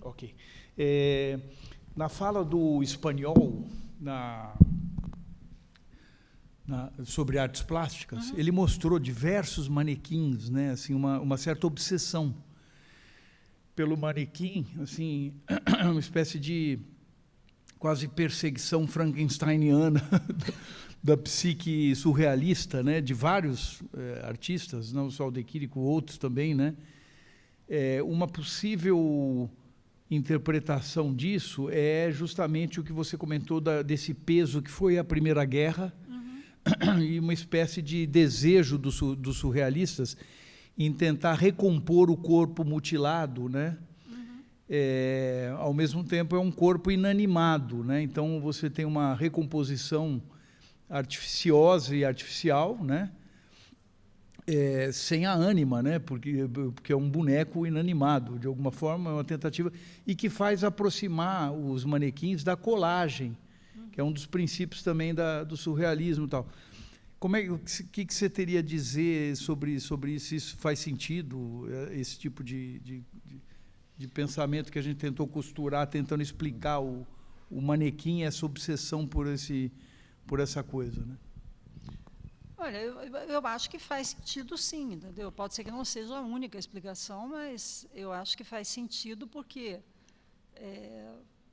[SPEAKER 1] Ok. Na fala do espanhol, sobre artes plásticas, ele mostrou diversos manequins, né, assim, uma certa obsessão pelo manequim, assim, uma espécie de quase perseguição frankensteiniana da psique surrealista, né, de vários artistas, não só o De Chirico, outros também, né. Uma possível interpretação disso é justamente o que você comentou desse peso que foi a Primeira Guerra, e uma espécie de desejo dos surrealistas em tentar recompor o corpo mutilado, né? Ao mesmo tempo é um corpo inanimado, né? Então você tem uma recomposição artificiosa e artificial, né? Sem a ânima, né? Porque é um boneco inanimado, de alguma forma, é uma tentativa, e que faz aproximar os manequins da colagem, que é um dos princípios também do surrealismo e tal. O que você teria a dizer sobre isso? Isso faz sentido, esse tipo de pensamento que a gente tentou costurar, tentando explicar o manequim, essa obsessão por essa coisa, né?
[SPEAKER 2] Olha, eu acho que faz sentido, sim, entendeu? Pode ser que não seja a única explicação, mas eu acho que faz sentido porque,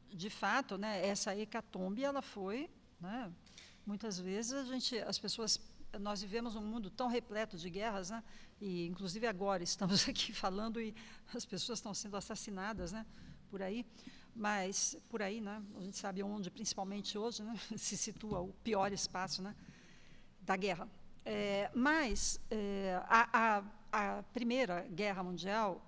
[SPEAKER 2] de fato, né, essa hecatombe, ela foi, né, muitas vezes nós vivemos um mundo tão repleto de guerras, né, e inclusive agora estamos aqui falando e as pessoas estão sendo assassinadas, né, por aí, né, a gente sabe onde, principalmente hoje, né, se situa o pior espaço, né, da guerra. A Primeira Guerra Mundial,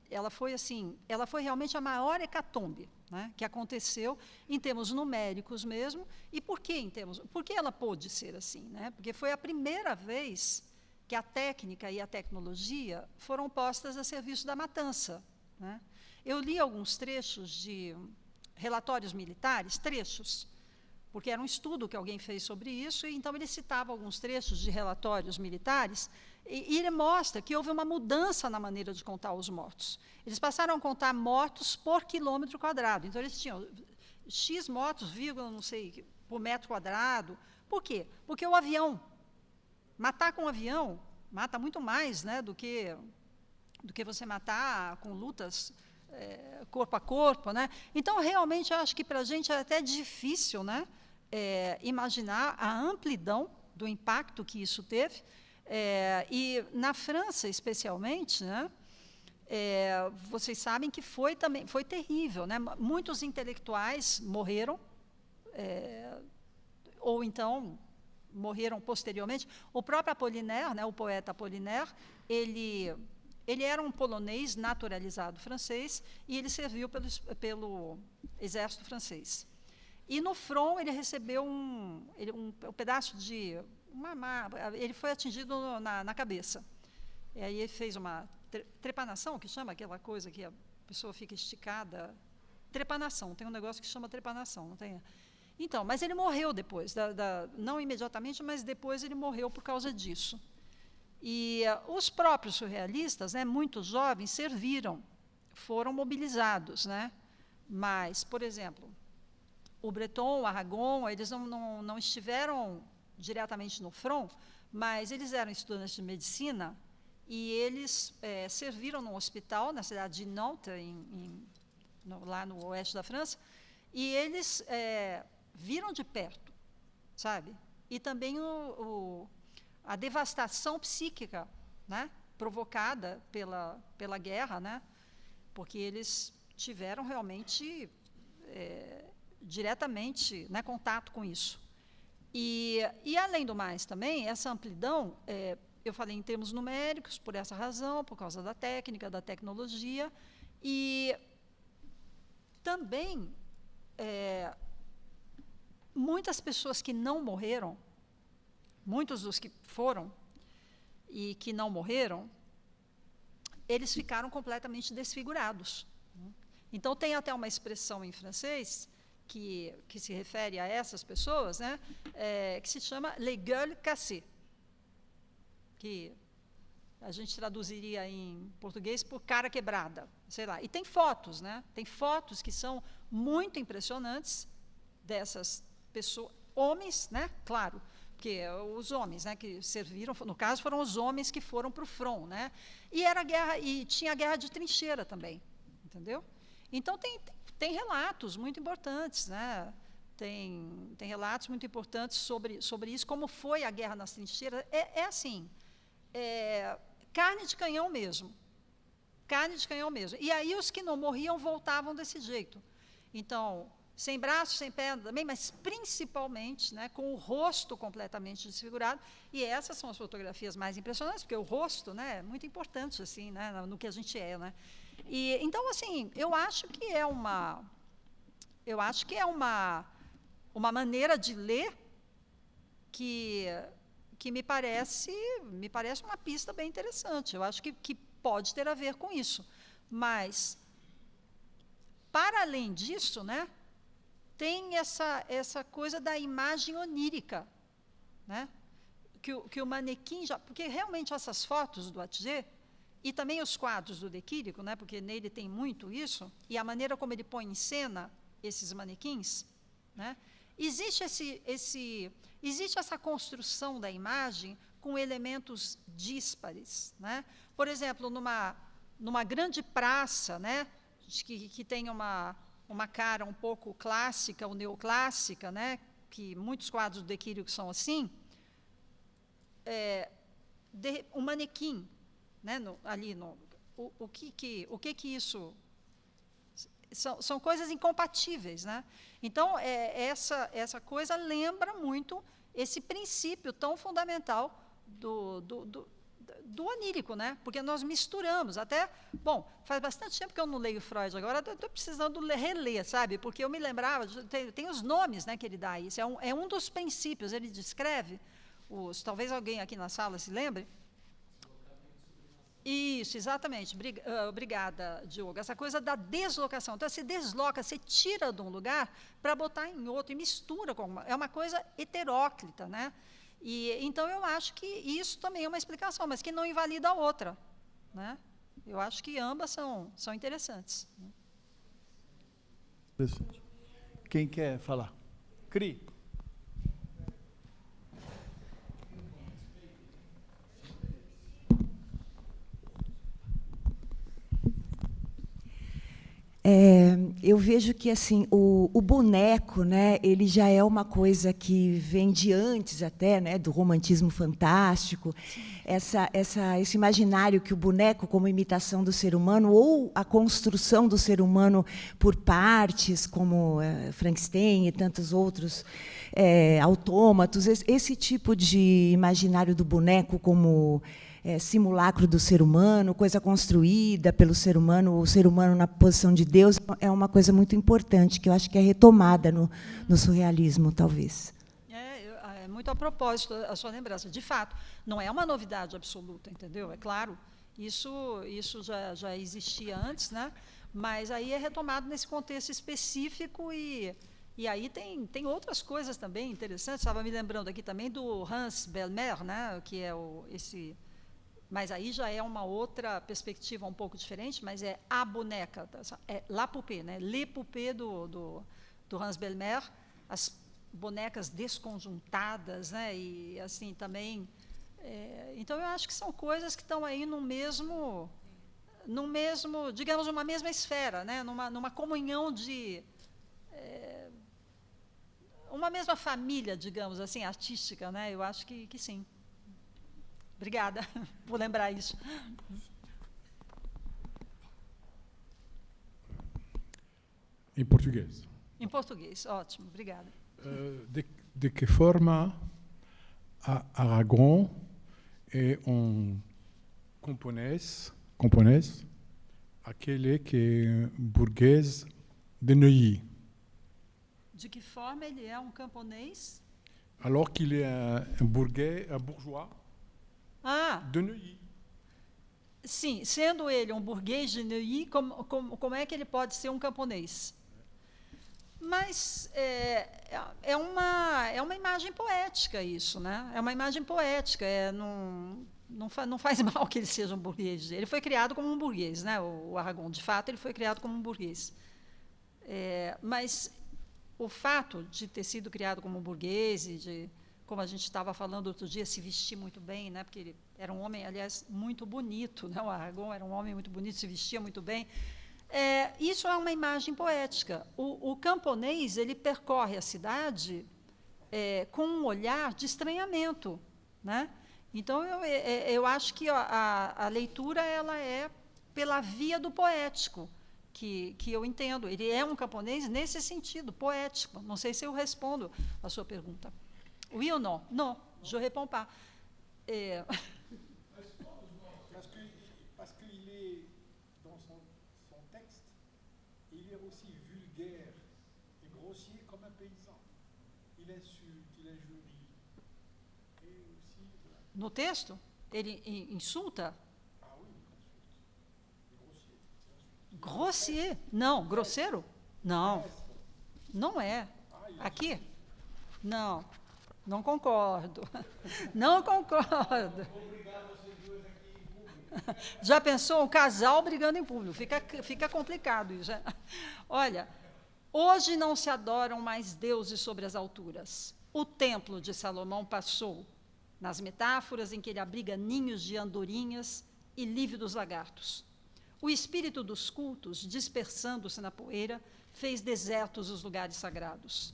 [SPEAKER 2] ela foi realmente a maior hecatombe, né, que aconteceu em termos numéricos mesmo. E por que por que ela pôde ser assim, né? Porque foi a primeira vez que a técnica e a tecnologia foram postas a serviço da matança, né? Eu li alguns trechos de relatórios militares, porque era um estudo que alguém fez sobre isso, e então ele citava alguns trechos de relatórios militares, e ele mostra que houve uma mudança na maneira de contar os mortos. Eles passaram a contar mortos por quilômetro quadrado. Então, eles tinham X mortos, vírgula, não sei, por metro quadrado. Por quê? Porque o avião, matar com o avião, mata muito mais, né, do que você matar com lutas corpo a corpo, né? Então, realmente, eu acho que para a gente é até difícil, né, imaginar a amplidão do impacto que isso teve. E na França, especialmente, né, vocês sabem que foi terrível, né? Muitos intelectuais morreram, ou então morreram posteriormente. O próprio Apollinaire, né, o poeta Apollinaire, ele era um polonês naturalizado francês, e ele serviu pelo exército francês. E no front ele recebeu um pedaço de ele foi atingido na cabeça. E aí ele fez uma trepanação, que chama aquela coisa que a pessoa fica esticada. Trepanação, tem um negócio que chama trepanação, não tem? Então, mas ele morreu depois, não imediatamente, mas depois ele morreu por causa disso. E os próprios surrealistas, né, muito jovens, serviram, foram mobilizados, né? Mas, por exemplo, o Breton, o Aragon, eles não estiveram diretamente no front, mas eles eram estudantes de medicina e eles serviram num hospital na cidade de Nantes, lá no oeste da França, e eles viram de perto, sabe? E também a devastação psíquica, né, provocada pela guerra, né, porque eles tiveram realmente diretamente, né, contato com isso. E, além do mais, também, essa amplidão, eu falei em termos numéricos, por essa razão, por causa da técnica, da tecnologia, e também muitas pessoas que não morreram, muitos dos que foram e que não morreram, eles ficaram completamente desfigurados. Então, tem até uma expressão em francês que se refere a essas pessoas, né, que se chama les gueules cassées, que a gente traduziria em português por cara quebrada, sei lá. E tem fotos, né? Tem fotos que são muito impressionantes dessas pessoas, homens, né? Claro, porque os homens, né, que serviram, no caso, foram os homens que foram para o front, né? E era guerra, e tinha guerra de trincheira também, entendeu? Então tem relatos muito importantes, né? Tem relatos muito importantes sobre isso, como foi a guerra nas trincheiras. Assim, carne de canhão mesmo. Carne de canhão mesmo. E aí os que não morriam voltavam desse jeito. Então, sem braço, sem perna também, mas principalmente, né, com o rosto completamente desfigurado. E essas são as fotografias mais impressionantes, porque o rosto, né, é muito importante assim, né, no que a gente é, né? E então, assim, eu acho que é uma maneira de ler que me parece uma pista bem interessante. Eu acho que pode ter a ver com isso. Mas, para além disso, né, tem essa coisa da imagem onírica, né, que o manequim já... Porque, realmente, essas fotos do Atget, e também os quadros do De Chirico, né, porque nele tem muito isso, e a maneira como ele põe em cena esses manequins, né, existe essa construção da imagem com elementos díspares, né? Por exemplo, numa grande praça, né, que tem uma cara um pouco clássica ou neoclássica, né, que muitos quadros do De Chirico são assim, um manequim, né, o que isso... São coisas incompatíveis, né? Então, essa coisa lembra muito esse princípio tão fundamental do onírico, né? Porque nós misturamos até... Bom, faz bastante tempo que eu não leio Freud, agora estou precisando reler, sabe? Porque eu me lembrava, tem os nomes, né, que ele dá. Isso é um dos princípios, ele descreve, talvez alguém aqui na sala se lembre. Isso, exatamente. Obrigada, Diogo. Essa coisa da deslocação. Então, você desloca, você tira de um lugar para botar em outro, e mistura com é uma coisa heteróclita, né? Então, eu acho que isso também é uma explicação, mas que não invalida a outra, né? Eu acho que ambas são interessantes.
[SPEAKER 1] Quem quer falar? Cri.
[SPEAKER 3] Eu vejo que assim o boneco, né, ele já é uma coisa que vem de antes até, né, do romantismo fantástico. Esse imaginário que o boneco, como imitação do ser humano, ou a construção do ser humano por partes, como Frankenstein e tantos outros autômatos, esse tipo de imaginário do boneco como simulacro do ser humano, coisa construída pelo ser humano, o ser humano na posição de Deus, é uma coisa muito importante, que eu acho que é retomada no surrealismo, talvez.
[SPEAKER 2] É muito muito a propósito a sua lembrança. De fato, não é uma novidade absoluta, entendeu? É claro, isso já existia antes, né? Mas aí é retomado nesse contexto específico e aí tem outras coisas também interessantes. Estava me lembrando aqui também do Hans Belmer, né? Que é esse... Mas aí já é uma outra perspectiva um pouco diferente, mas é a boneca, é La Poupée, né? Le Poupée do Hans Belmer, as bonecas desconjuntadas, né? E assim também... então, eu acho que são coisas que estão aí no mesmo, digamos, uma mesma esfera, né? Numa comunhão de... uma mesma família, digamos assim, artística, né? Eu acho que sim. Obrigada por lembrar isso.
[SPEAKER 4] Em português.
[SPEAKER 2] Em português, ótimo, obrigada.
[SPEAKER 4] De que forma Aragon é camponês, aquele que é burguês de Neuilly.
[SPEAKER 2] De que forma ele é um camponês?
[SPEAKER 4] Alors qu'il est un bourgeois de Neuilly.
[SPEAKER 2] Sim, sendo ele um burguês de Neuilly, como é que ele pode ser um camponês? Mas é uma imagem poética isso, né? É uma imagem poética, não faz mal que ele seja um burguês. Ele foi criado como um burguês, né? O Aragon, de fato, ele foi criado como um burguês. Mas o fato de ter sido criado como um burguês e de, como a gente estava falando outro dia, se vestir muito bem, né? Porque ele era um homem, aliás, muito bonito, né? O Aragon era um homem muito bonito, se vestia muito bem. Isso é uma imagem poética. O camponês, ele percorre a cidade com um olhar de estranhamento, né? Então, eu acho que a leitura ela é pela via do poético, que eu entendo. Ele é um camponês nesse sentido, poético. Não sei se eu respondo a sua pergunta. Oui ou non? Non, je réponds pas.
[SPEAKER 4] Parce qu'il est, dans son texte, il est aussi vulgaire et grossier comme un paysan. Il insulte, il injurie. Et aussi...
[SPEAKER 2] No texto, ele insulta?
[SPEAKER 4] Ah oui, il insulte. Et grossier.
[SPEAKER 2] Grossier? Não, grosseiro? Não, não é. Aqui? Não, não concordo. Não concordo. Já pensou um casal brigando em público? Fica complicado isso. Olha, hoje não se adoram mais deuses sobre as alturas. O templo de Salomão passou nas metáforas em que ele abriga ninhos de andorinhas e lívidos lagartos. O espírito dos cultos, dispersando-se na poeira, fez desertos os lugares sagrados.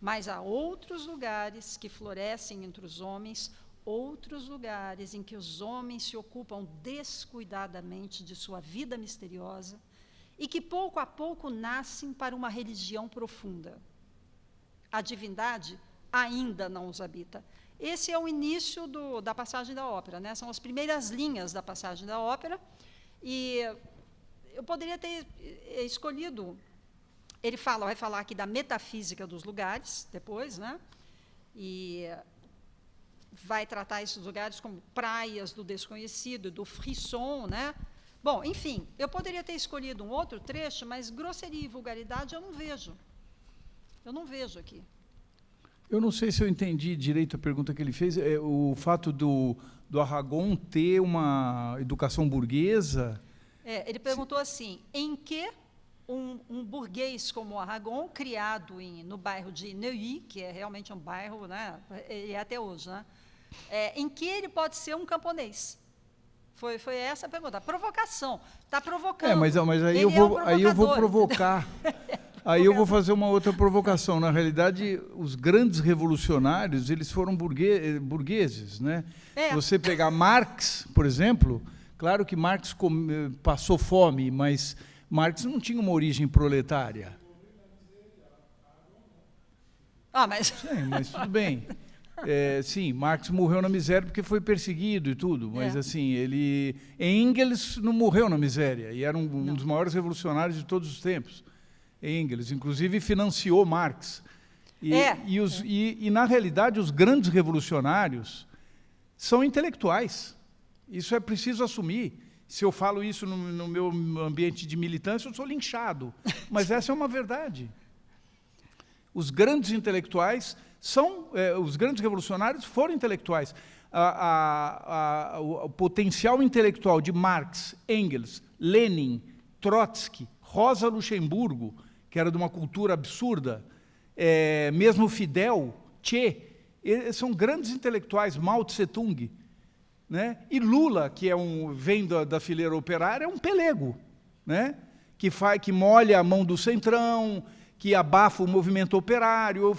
[SPEAKER 2] Mas há outros lugares que florescem entre os homens, outros lugares em que os homens se ocupam descuidadamente de sua vida misteriosa e que pouco a pouco nascem para uma religião profunda. A divindade ainda não os habita. Esse é o início da passagem da ópera, né? São as primeiras linhas da passagem da ópera, e eu poderia ter escolhido... Ele vai falar aqui da metafísica dos lugares, depois, né? E vai tratar esses lugares como praias do desconhecido, do frisson, né? Bom, enfim, eu poderia ter escolhido um outro trecho, mas grosseria e vulgaridade eu não vejo. Eu não vejo aqui.
[SPEAKER 1] Eu não sei se eu entendi direito a pergunta que ele fez. O fato do Aragon ter uma educação burguesa...
[SPEAKER 2] Ele perguntou assim, em que um burguês como o Aragon, criado no bairro de Neuilly, que é realmente um bairro, né, e até hoje, né, em que ele pode ser um camponês? Foi essa a pergunta. A provocação. Está provocando.
[SPEAKER 1] Mas aí eu vou provocar. Aí eu vou fazer uma outra provocação. Na realidade, os grandes revolucionários, eles foram burgueses, né? Se você pegar Marx, por exemplo, claro que Marx passou fome, mas Marx não tinha uma origem proletária.
[SPEAKER 2] Mas...
[SPEAKER 1] Sim, mas tudo bem. Sim, Marx morreu na miséria porque foi perseguido e tudo, mas assim, Engels não morreu na miséria, e era um dos maiores revolucionários de todos os tempos. Engels, inclusive, financiou Marx. E, na realidade, os grandes revolucionários são intelectuais. Isso é preciso assumir. Se eu falo isso no meu ambiente de militância, eu sou linchado. Mas essa é uma verdade. Os grandes intelectuais os grandes revolucionários foram intelectuais. O potencial intelectual de Marx, Engels, Lenin, Trotsky, Rosa Luxemburgo, que era de uma cultura absurda, mesmo Fidel, Che, são grandes intelectuais, Mao Tse-tung, né? E Lula, que vem da fileira operária, é um pelego, né? Que molha a mão do centrão, que abafa o movimento operário.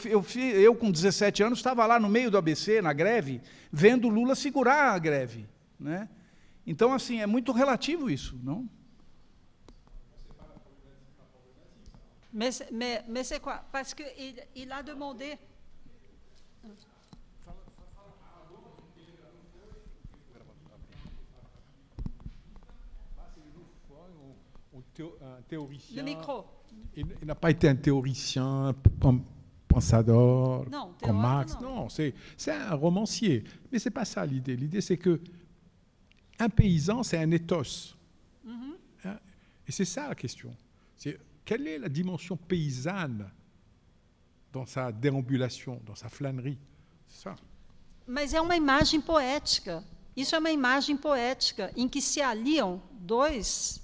[SPEAKER 1] Eu com 17 anos, estava lá no meio do ABC, na greve, vendo Lula segurar a greve, né? Então, assim, é muito relativo isso, não?
[SPEAKER 2] Mais c'est quoi? Parce qu'il a demandé...
[SPEAKER 4] Un théoricien.
[SPEAKER 2] Le micro.
[SPEAKER 4] Il n'a pas été un théoricien, pensador,
[SPEAKER 2] non,
[SPEAKER 4] comme Marx.
[SPEAKER 2] Non,
[SPEAKER 4] c'est un romancier. Mais ce n'est pas ça l'idée. L'idée, c'est qu'un paysan, c'est un ethos. Hein? Et c'est ça la question. Quelle est la dimension paysanne dans sa déambulation, dans sa flânerie? C'est ça.
[SPEAKER 2] Mas é uma imagem poética. Isso é uma imagem poética em que se aliam dois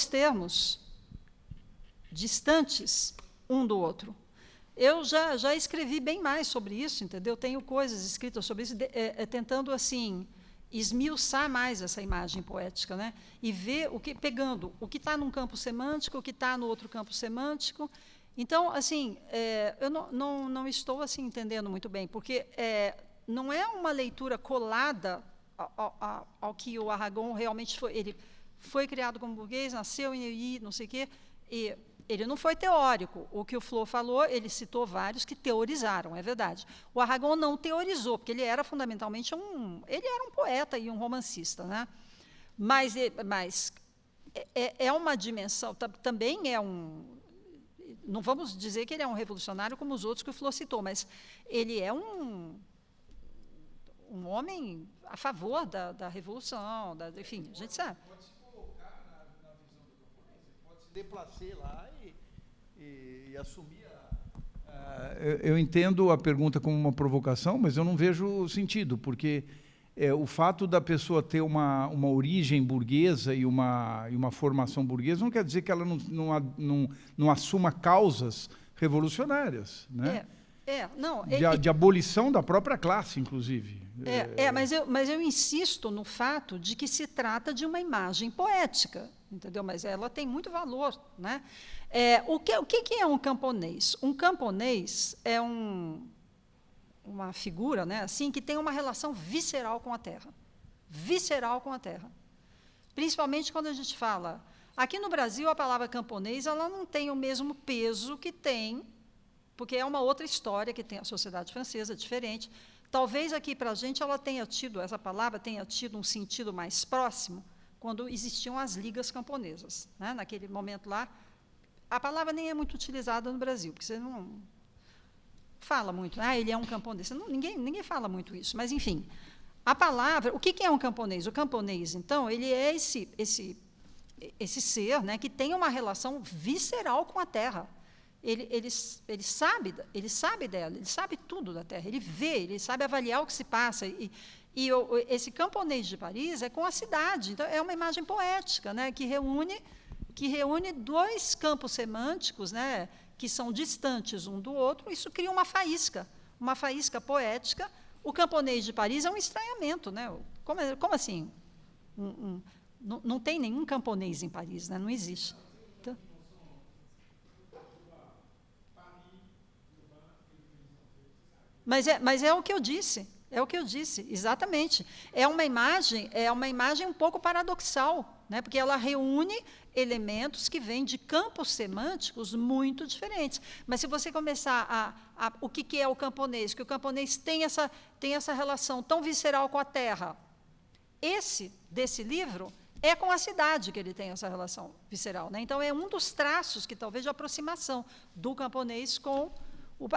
[SPEAKER 2] termos distantes um do outro. Eu já escrevi bem mais sobre isso, entendeu? Tenho coisas escritas sobre isso, tentando assim esmiuçar mais essa imagem poética, né? E ver pegando o que está num campo semântico, o que está no outro campo semântico. Então, assim, eu não estou assim entendendo muito bem, porque não é uma leitura colada ao que o Aragon realmente foi. Ele foi criado como burguês, nasceu em Neuilly, não sei o quê, e ele não foi teórico. O que o Flo falou, ele citou vários que teorizaram, é verdade. O Aragon não teorizou, porque ele era fundamentalmente ele era um poeta e um romancista, né? Mas é uma dimensão, também não vamos dizer que ele é um revolucionário como os outros que o Flo citou, mas ele é um homem a favor da revolução, enfim, a gente sabe.
[SPEAKER 1] Deplacer lá e assumir eu entendo a pergunta como uma provocação, mas eu não vejo sentido, porque o fato da pessoa ter uma origem burguesa e uma formação burguesa não quer dizer que ela não assuma causas revolucionárias, né? De abolição da própria classe, inclusive.
[SPEAKER 2] Mas eu insisto no fato de que se trata de uma imagem poética, entendeu? Mas ela tem muito valor, né? O que é um camponês? Um camponês é uma figura, né, assim, que tem uma relação visceral com a terra. Visceral com a terra. Principalmente quando a gente fala... Aqui no Brasil, a palavra camponês ela não tem o mesmo peso que tem, porque é uma outra história que tem a sociedade francesa, diferente. Talvez aqui, para a gente, essa palavra tenha tido um sentido mais próximo quando existiam as ligas camponesas, né? Naquele momento lá, a palavra nem é muito utilizada no Brasil, porque você não fala muito, ele é um camponês. Ninguém fala muito isso, mas, enfim, a palavra... O que é um camponês? O camponês, então, ele é esse ser, né, que tem uma relação visceral com a terra. Ele sabe dela, ele sabe tudo da terra, ele vê, ele sabe avaliar o que se passa. E esse camponês de Paris é com a cidade. Então, é uma imagem poética, né, que reúne dois campos semânticos, né, que são distantes um do outro. Isso cria uma faísca poética. O camponês de Paris é um estranhamento, né? Como assim? Não tem nenhum camponês em Paris, né? Não existe. Então, mas é o que eu disse. É o que eu disse, exatamente. É uma imagem um pouco paradoxal, né? Porque ela reúne elementos que vêm de campos semânticos muito diferentes. Mas se você começar o que é o camponês, que o camponês tem essa relação tão visceral com a terra, desse livro é com a cidade que ele tem essa relação visceral, né? Então, é um dos traços que talvez de aproximação do camponês com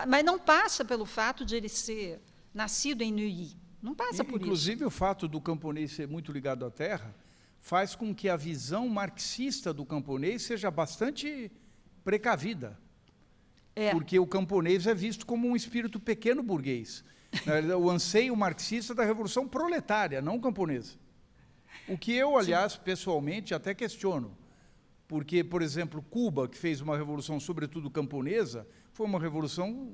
[SPEAKER 2] Mas não passa pelo fato de ele ser nascido em Neuilly. Não passa por isso.
[SPEAKER 1] Inclusive, o fato do camponês ser muito ligado à terra faz com que a visão marxista do camponês seja bastante precavida. Porque o camponês é visto como um espírito pequeno burguês. O anseio marxista da revolução proletária, não camponesa. O que eu, aliás, pessoalmente, até questiono. Porque, por exemplo, Cuba, que fez uma revolução, sobretudo camponesa, foi uma revolução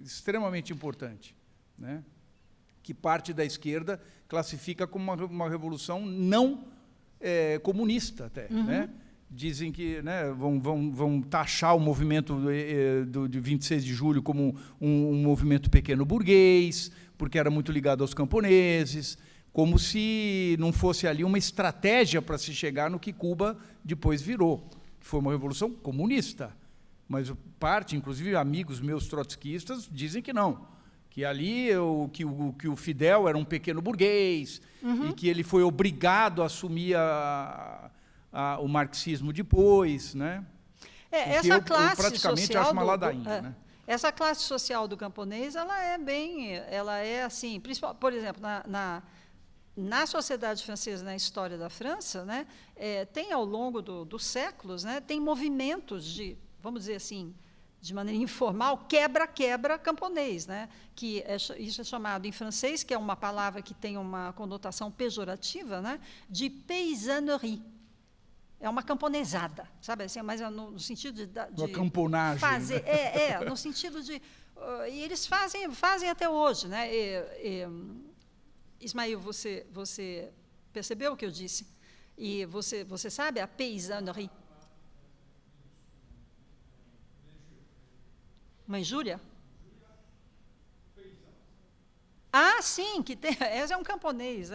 [SPEAKER 1] extremamente importante, né? Que parte da esquerda classifica como uma revolução não comunista, até. Né? Dizem que, né, vão taxar o movimento de 26 de julho como um movimento pequeno burguês, porque era muito ligado aos camponeses, como se não fosse ali uma estratégia para se chegar no que Cuba depois virou, que foi uma revolução comunista. Mas parte, inclusive amigos meus trotskistas, dizem que não, que ali que o Fidel era um pequeno burguês e que ele foi obrigado a assumir o marxismo depois, né?
[SPEAKER 2] Essa classe
[SPEAKER 1] praticamente
[SPEAKER 2] social
[SPEAKER 1] acho uma ladainha, né?
[SPEAKER 2] Essa classe social do camponês, ela é assim, por exemplo, na sociedade francesa, na história da França, né, tem ao longo dos séculos, né, tem movimentos de, vamos dizer assim, de maneira informal, quebra-quebra camponês, né, que isso é chamado em francês, que é uma palavra que tem uma conotação pejorativa, né, de paysannerie. É uma camponesada, sabe assim, mas no sentido de
[SPEAKER 1] uma camponagem,
[SPEAKER 2] fazer,
[SPEAKER 1] né?
[SPEAKER 2] No sentido de e eles fazem até hoje, né? Ismael, você percebeu o que eu disse? E você sabe a paysannerie? Uma injúria? Ah, sim, que tem. Esse é um camponês,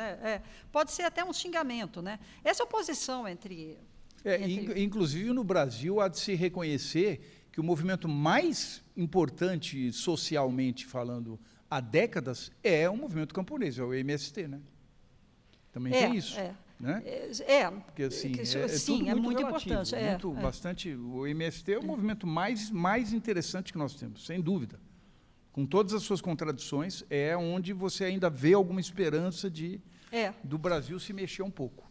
[SPEAKER 2] pode ser até um xingamento, né? Essa oposição entre
[SPEAKER 1] inclusive no Brasil há de se reconhecer que o movimento mais importante socialmente falando há décadas é o movimento camponês, é o MST, né? Também tem isso, né? Porque assim,
[SPEAKER 2] sim, é muito
[SPEAKER 1] relativo,
[SPEAKER 2] importante.
[SPEAKER 1] Bastante. O MST é o movimento mais interessante que nós temos, sem dúvida. Com todas as suas contradições, é onde você ainda vê alguma esperança do Brasil se mexer um pouco.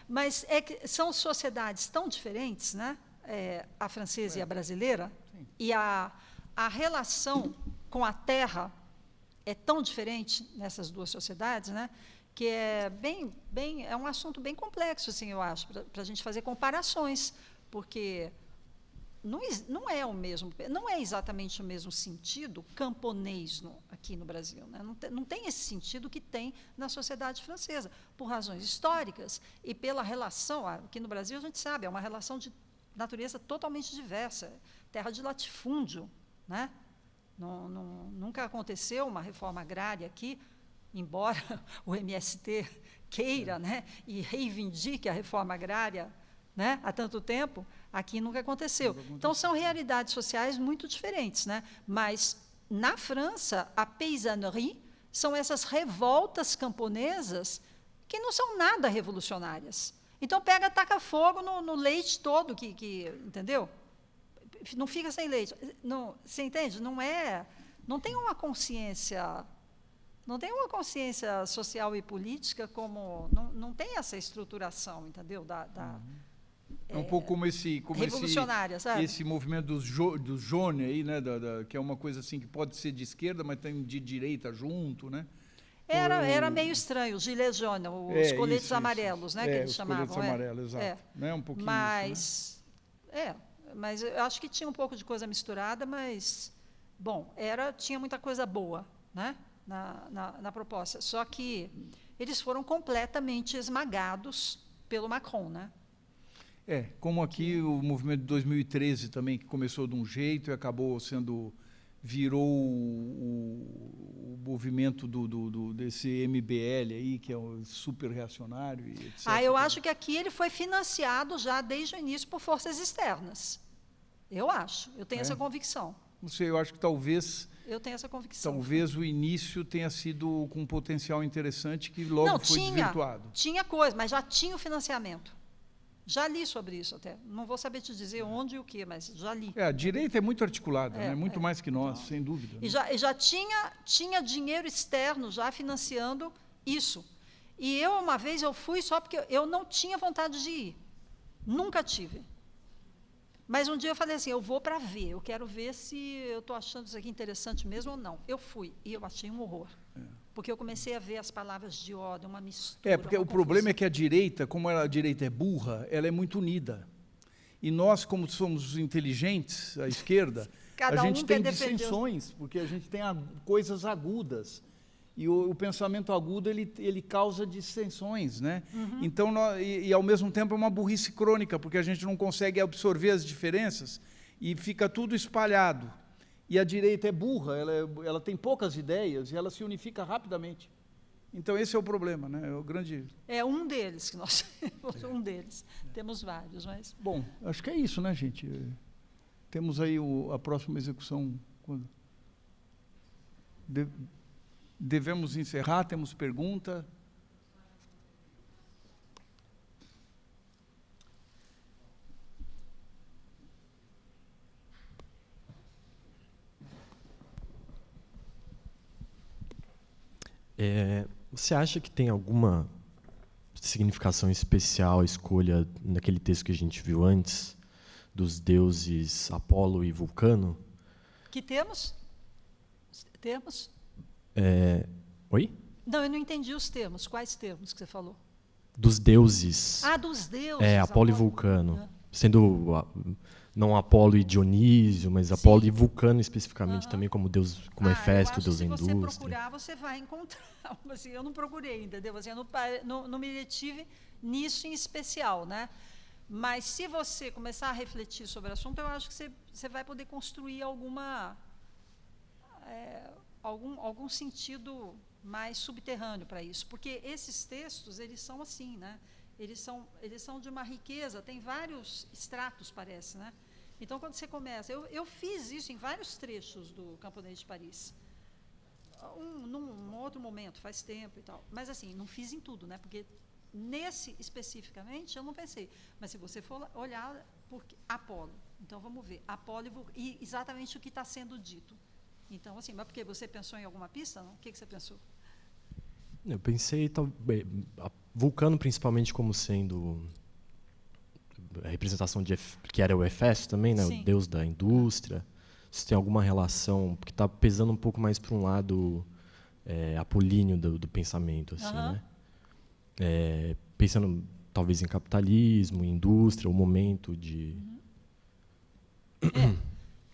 [SPEAKER 2] Mas que são sociedades tão diferentes, né? A francesa e a brasileira, e a relação com a terra é tão diferente nessas duas sociedades, né? Que é um assunto bem complexo, assim, eu acho, para a gente fazer comparações, porque não é exatamente o mesmo sentido camponês aqui no Brasil, né? Não tem esse sentido que tem na sociedade francesa, por razões históricas e pela relação. Aqui no Brasil, a gente sabe, é uma relação de natureza totalmente diversa, terra de latifúndio, né? Nunca aconteceu uma reforma agrária aqui, embora o MST queira, né, e reivindique a reforma agrária, né, há tanto tempo, aqui nunca aconteceu. Então, são realidades sociais muito diferentes, né? Mas, na França, a paysannerie são essas revoltas camponesas que não são nada revolucionárias. Então, taca fogo no leite todo, entendeu? Não fica sem leite. Não, você entende? Não tem uma consciência... Não tem uma consciência social e política como... Não tem essa estruturação, entendeu?
[SPEAKER 1] É um pouco como
[SPEAKER 2] revolucionária, sabe?
[SPEAKER 1] Esse movimento dos Jone aí, né? Que é uma coisa assim que pode ser de esquerda, mas tem de direita junto, né?
[SPEAKER 2] Era meio estranho, os gilets jaunes, os coletes amarelos, né? Que eles chamavam.
[SPEAKER 1] Os coletes amarelos, exato. Né? Um pouquinho
[SPEAKER 2] mas,
[SPEAKER 1] isso, né?
[SPEAKER 2] Mas eu acho que tinha um pouco de coisa misturada, mas, bom, tinha muita coisa boa, né? Na proposta. Só que eles foram completamente esmagados pelo Macron, né?
[SPEAKER 1] Como aqui o movimento de 2013 também, que começou de um jeito e acabou virou o movimento desse MBL aí, que é o super reacionário, e etc.
[SPEAKER 2] Eu acho que aqui ele foi financiado já desde o início por forças externas. Eu tenho essa convicção.
[SPEAKER 1] Não sei, eu acho que talvez...
[SPEAKER 2] Eu tenho essa convicção.
[SPEAKER 1] Talvez o início tenha sido com um potencial interessante que logo foi desvirtuado.
[SPEAKER 2] Tinha coisa, mas já tinha o financiamento. Já li sobre isso até. Não vou saber te dizer onde e o quê, mas já li.
[SPEAKER 1] A direita é muito articulada, né? Muito mais que nós, sem dúvida.
[SPEAKER 2] E já tinha dinheiro externo já financiando isso. E uma vez eu fui só porque eu não tinha vontade de ir. Nunca tive. Mas um dia eu falei assim, eu vou para ver, eu quero ver se eu estou achando isso aqui interessante mesmo ou não. Eu fui, e eu achei um horror. Porque eu comecei a ver as palavras de ódio, uma mistura.
[SPEAKER 1] Porque o problema é que a direita, como a direita é burra, ela é muito unida. E nós, como somos inteligentes, a esquerda, a gente tem dissensões, porque a gente tem coisas agudas. E o pensamento agudo, ele causa dissensões, né? Então, e ao mesmo tempo é uma burrice crônica, porque a gente não consegue absorver as diferenças e fica tudo espalhado. E a direita é burra, ela tem poucas ideias e ela se unifica rapidamente. Então, esse é o problema, né? É o grande...
[SPEAKER 2] É um deles que nós temos, um deles. Temos vários, mas...
[SPEAKER 1] Bom, acho que é isso, né, gente? Temos aí a próxima execução. Quando? Devemos encerrar, temos pergunta.
[SPEAKER 5] Você acha que tem alguma significação especial a escolha naquele texto que a gente viu antes, dos deuses Apolo e Vulcano?
[SPEAKER 2] Que temos? Temos?
[SPEAKER 5] Oi?
[SPEAKER 2] Não, eu não entendi os termos. Quais termos que você falou?
[SPEAKER 5] Dos deuses.
[SPEAKER 2] Dos deuses.
[SPEAKER 5] Apolo e Vulcano. Sendo não Apolo e Dionísio, mas Apolo e Vulcano especificamente também como deus, como Hefesto, deus da indústria.
[SPEAKER 2] Se você procurar, você vai encontrar. Assim, eu não procurei, entendeu? Assim, eu não me detive nisso em especial, né? Mas se você começar a refletir sobre o assunto, eu acho que você vai poder construir algum sentido mais subterrâneo para isso, porque esses textos, eles são assim, né? Eles são de uma riqueza, tem vários estratos, parece, né? Então, quando você começa... Eu fiz isso em vários trechos do Camponês de Paris. Num outro momento, faz tempo e tal. Mas, assim, não fiz em tudo, né? Porque nesse, especificamente, eu não pensei. Mas, se você for olhar, Apolo. Então, vamos ver. Apolo e exatamente o que está sendo dito. Então, assim, mas porque você pensou em alguma pista, não? O que você pensou?
[SPEAKER 5] Eu pensei, Vulcano, principalmente, como sendo a representação que era o Hefesto também, né? O deus da indústria. Se tem alguma relação, porque está pesando um pouco mais para um lado apolíneo do pensamento, assim, né? Pensando, talvez, em capitalismo, em indústria, o momento de...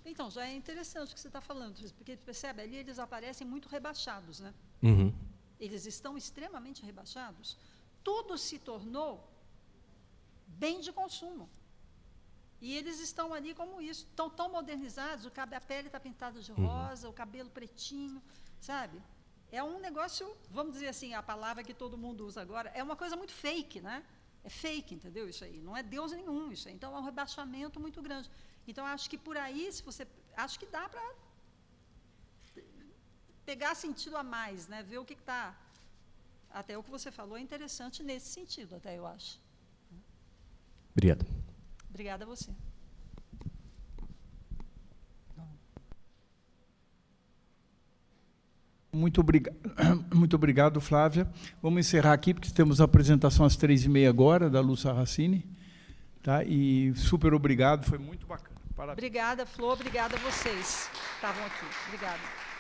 [SPEAKER 2] Então, já é interessante o que você está falando, porque, percebe, ali eles aparecem muito rebaixados, né? Eles estão extremamente rebaixados. Tudo se tornou bem de consumo. E eles estão ali como isso, estão tão modernizados, a pele está pintada de rosa, o cabelo pretinho, sabe? É um negócio, vamos dizer assim, a palavra que todo mundo usa agora, é uma coisa muito fake, né? É fake, entendeu? Isso aí, não é Deus nenhum isso aí. Então, é um rebaixamento muito grande. Então, acho que por aí, acho que dá para pegar sentido a mais, né? Ver o que está... Até o que você falou é interessante nesse sentido, até eu acho.
[SPEAKER 5] Obrigado.
[SPEAKER 2] Obrigada a você.
[SPEAKER 1] Muito obrigado, Flávia. Vamos encerrar aqui, porque temos a apresentação às 3h30 agora, da Lu Sarracini. Tá? E super obrigado, foi muito bacana. Parabéns.
[SPEAKER 2] Obrigada, Flor, obrigada a vocês que estavam aqui. Obrigada.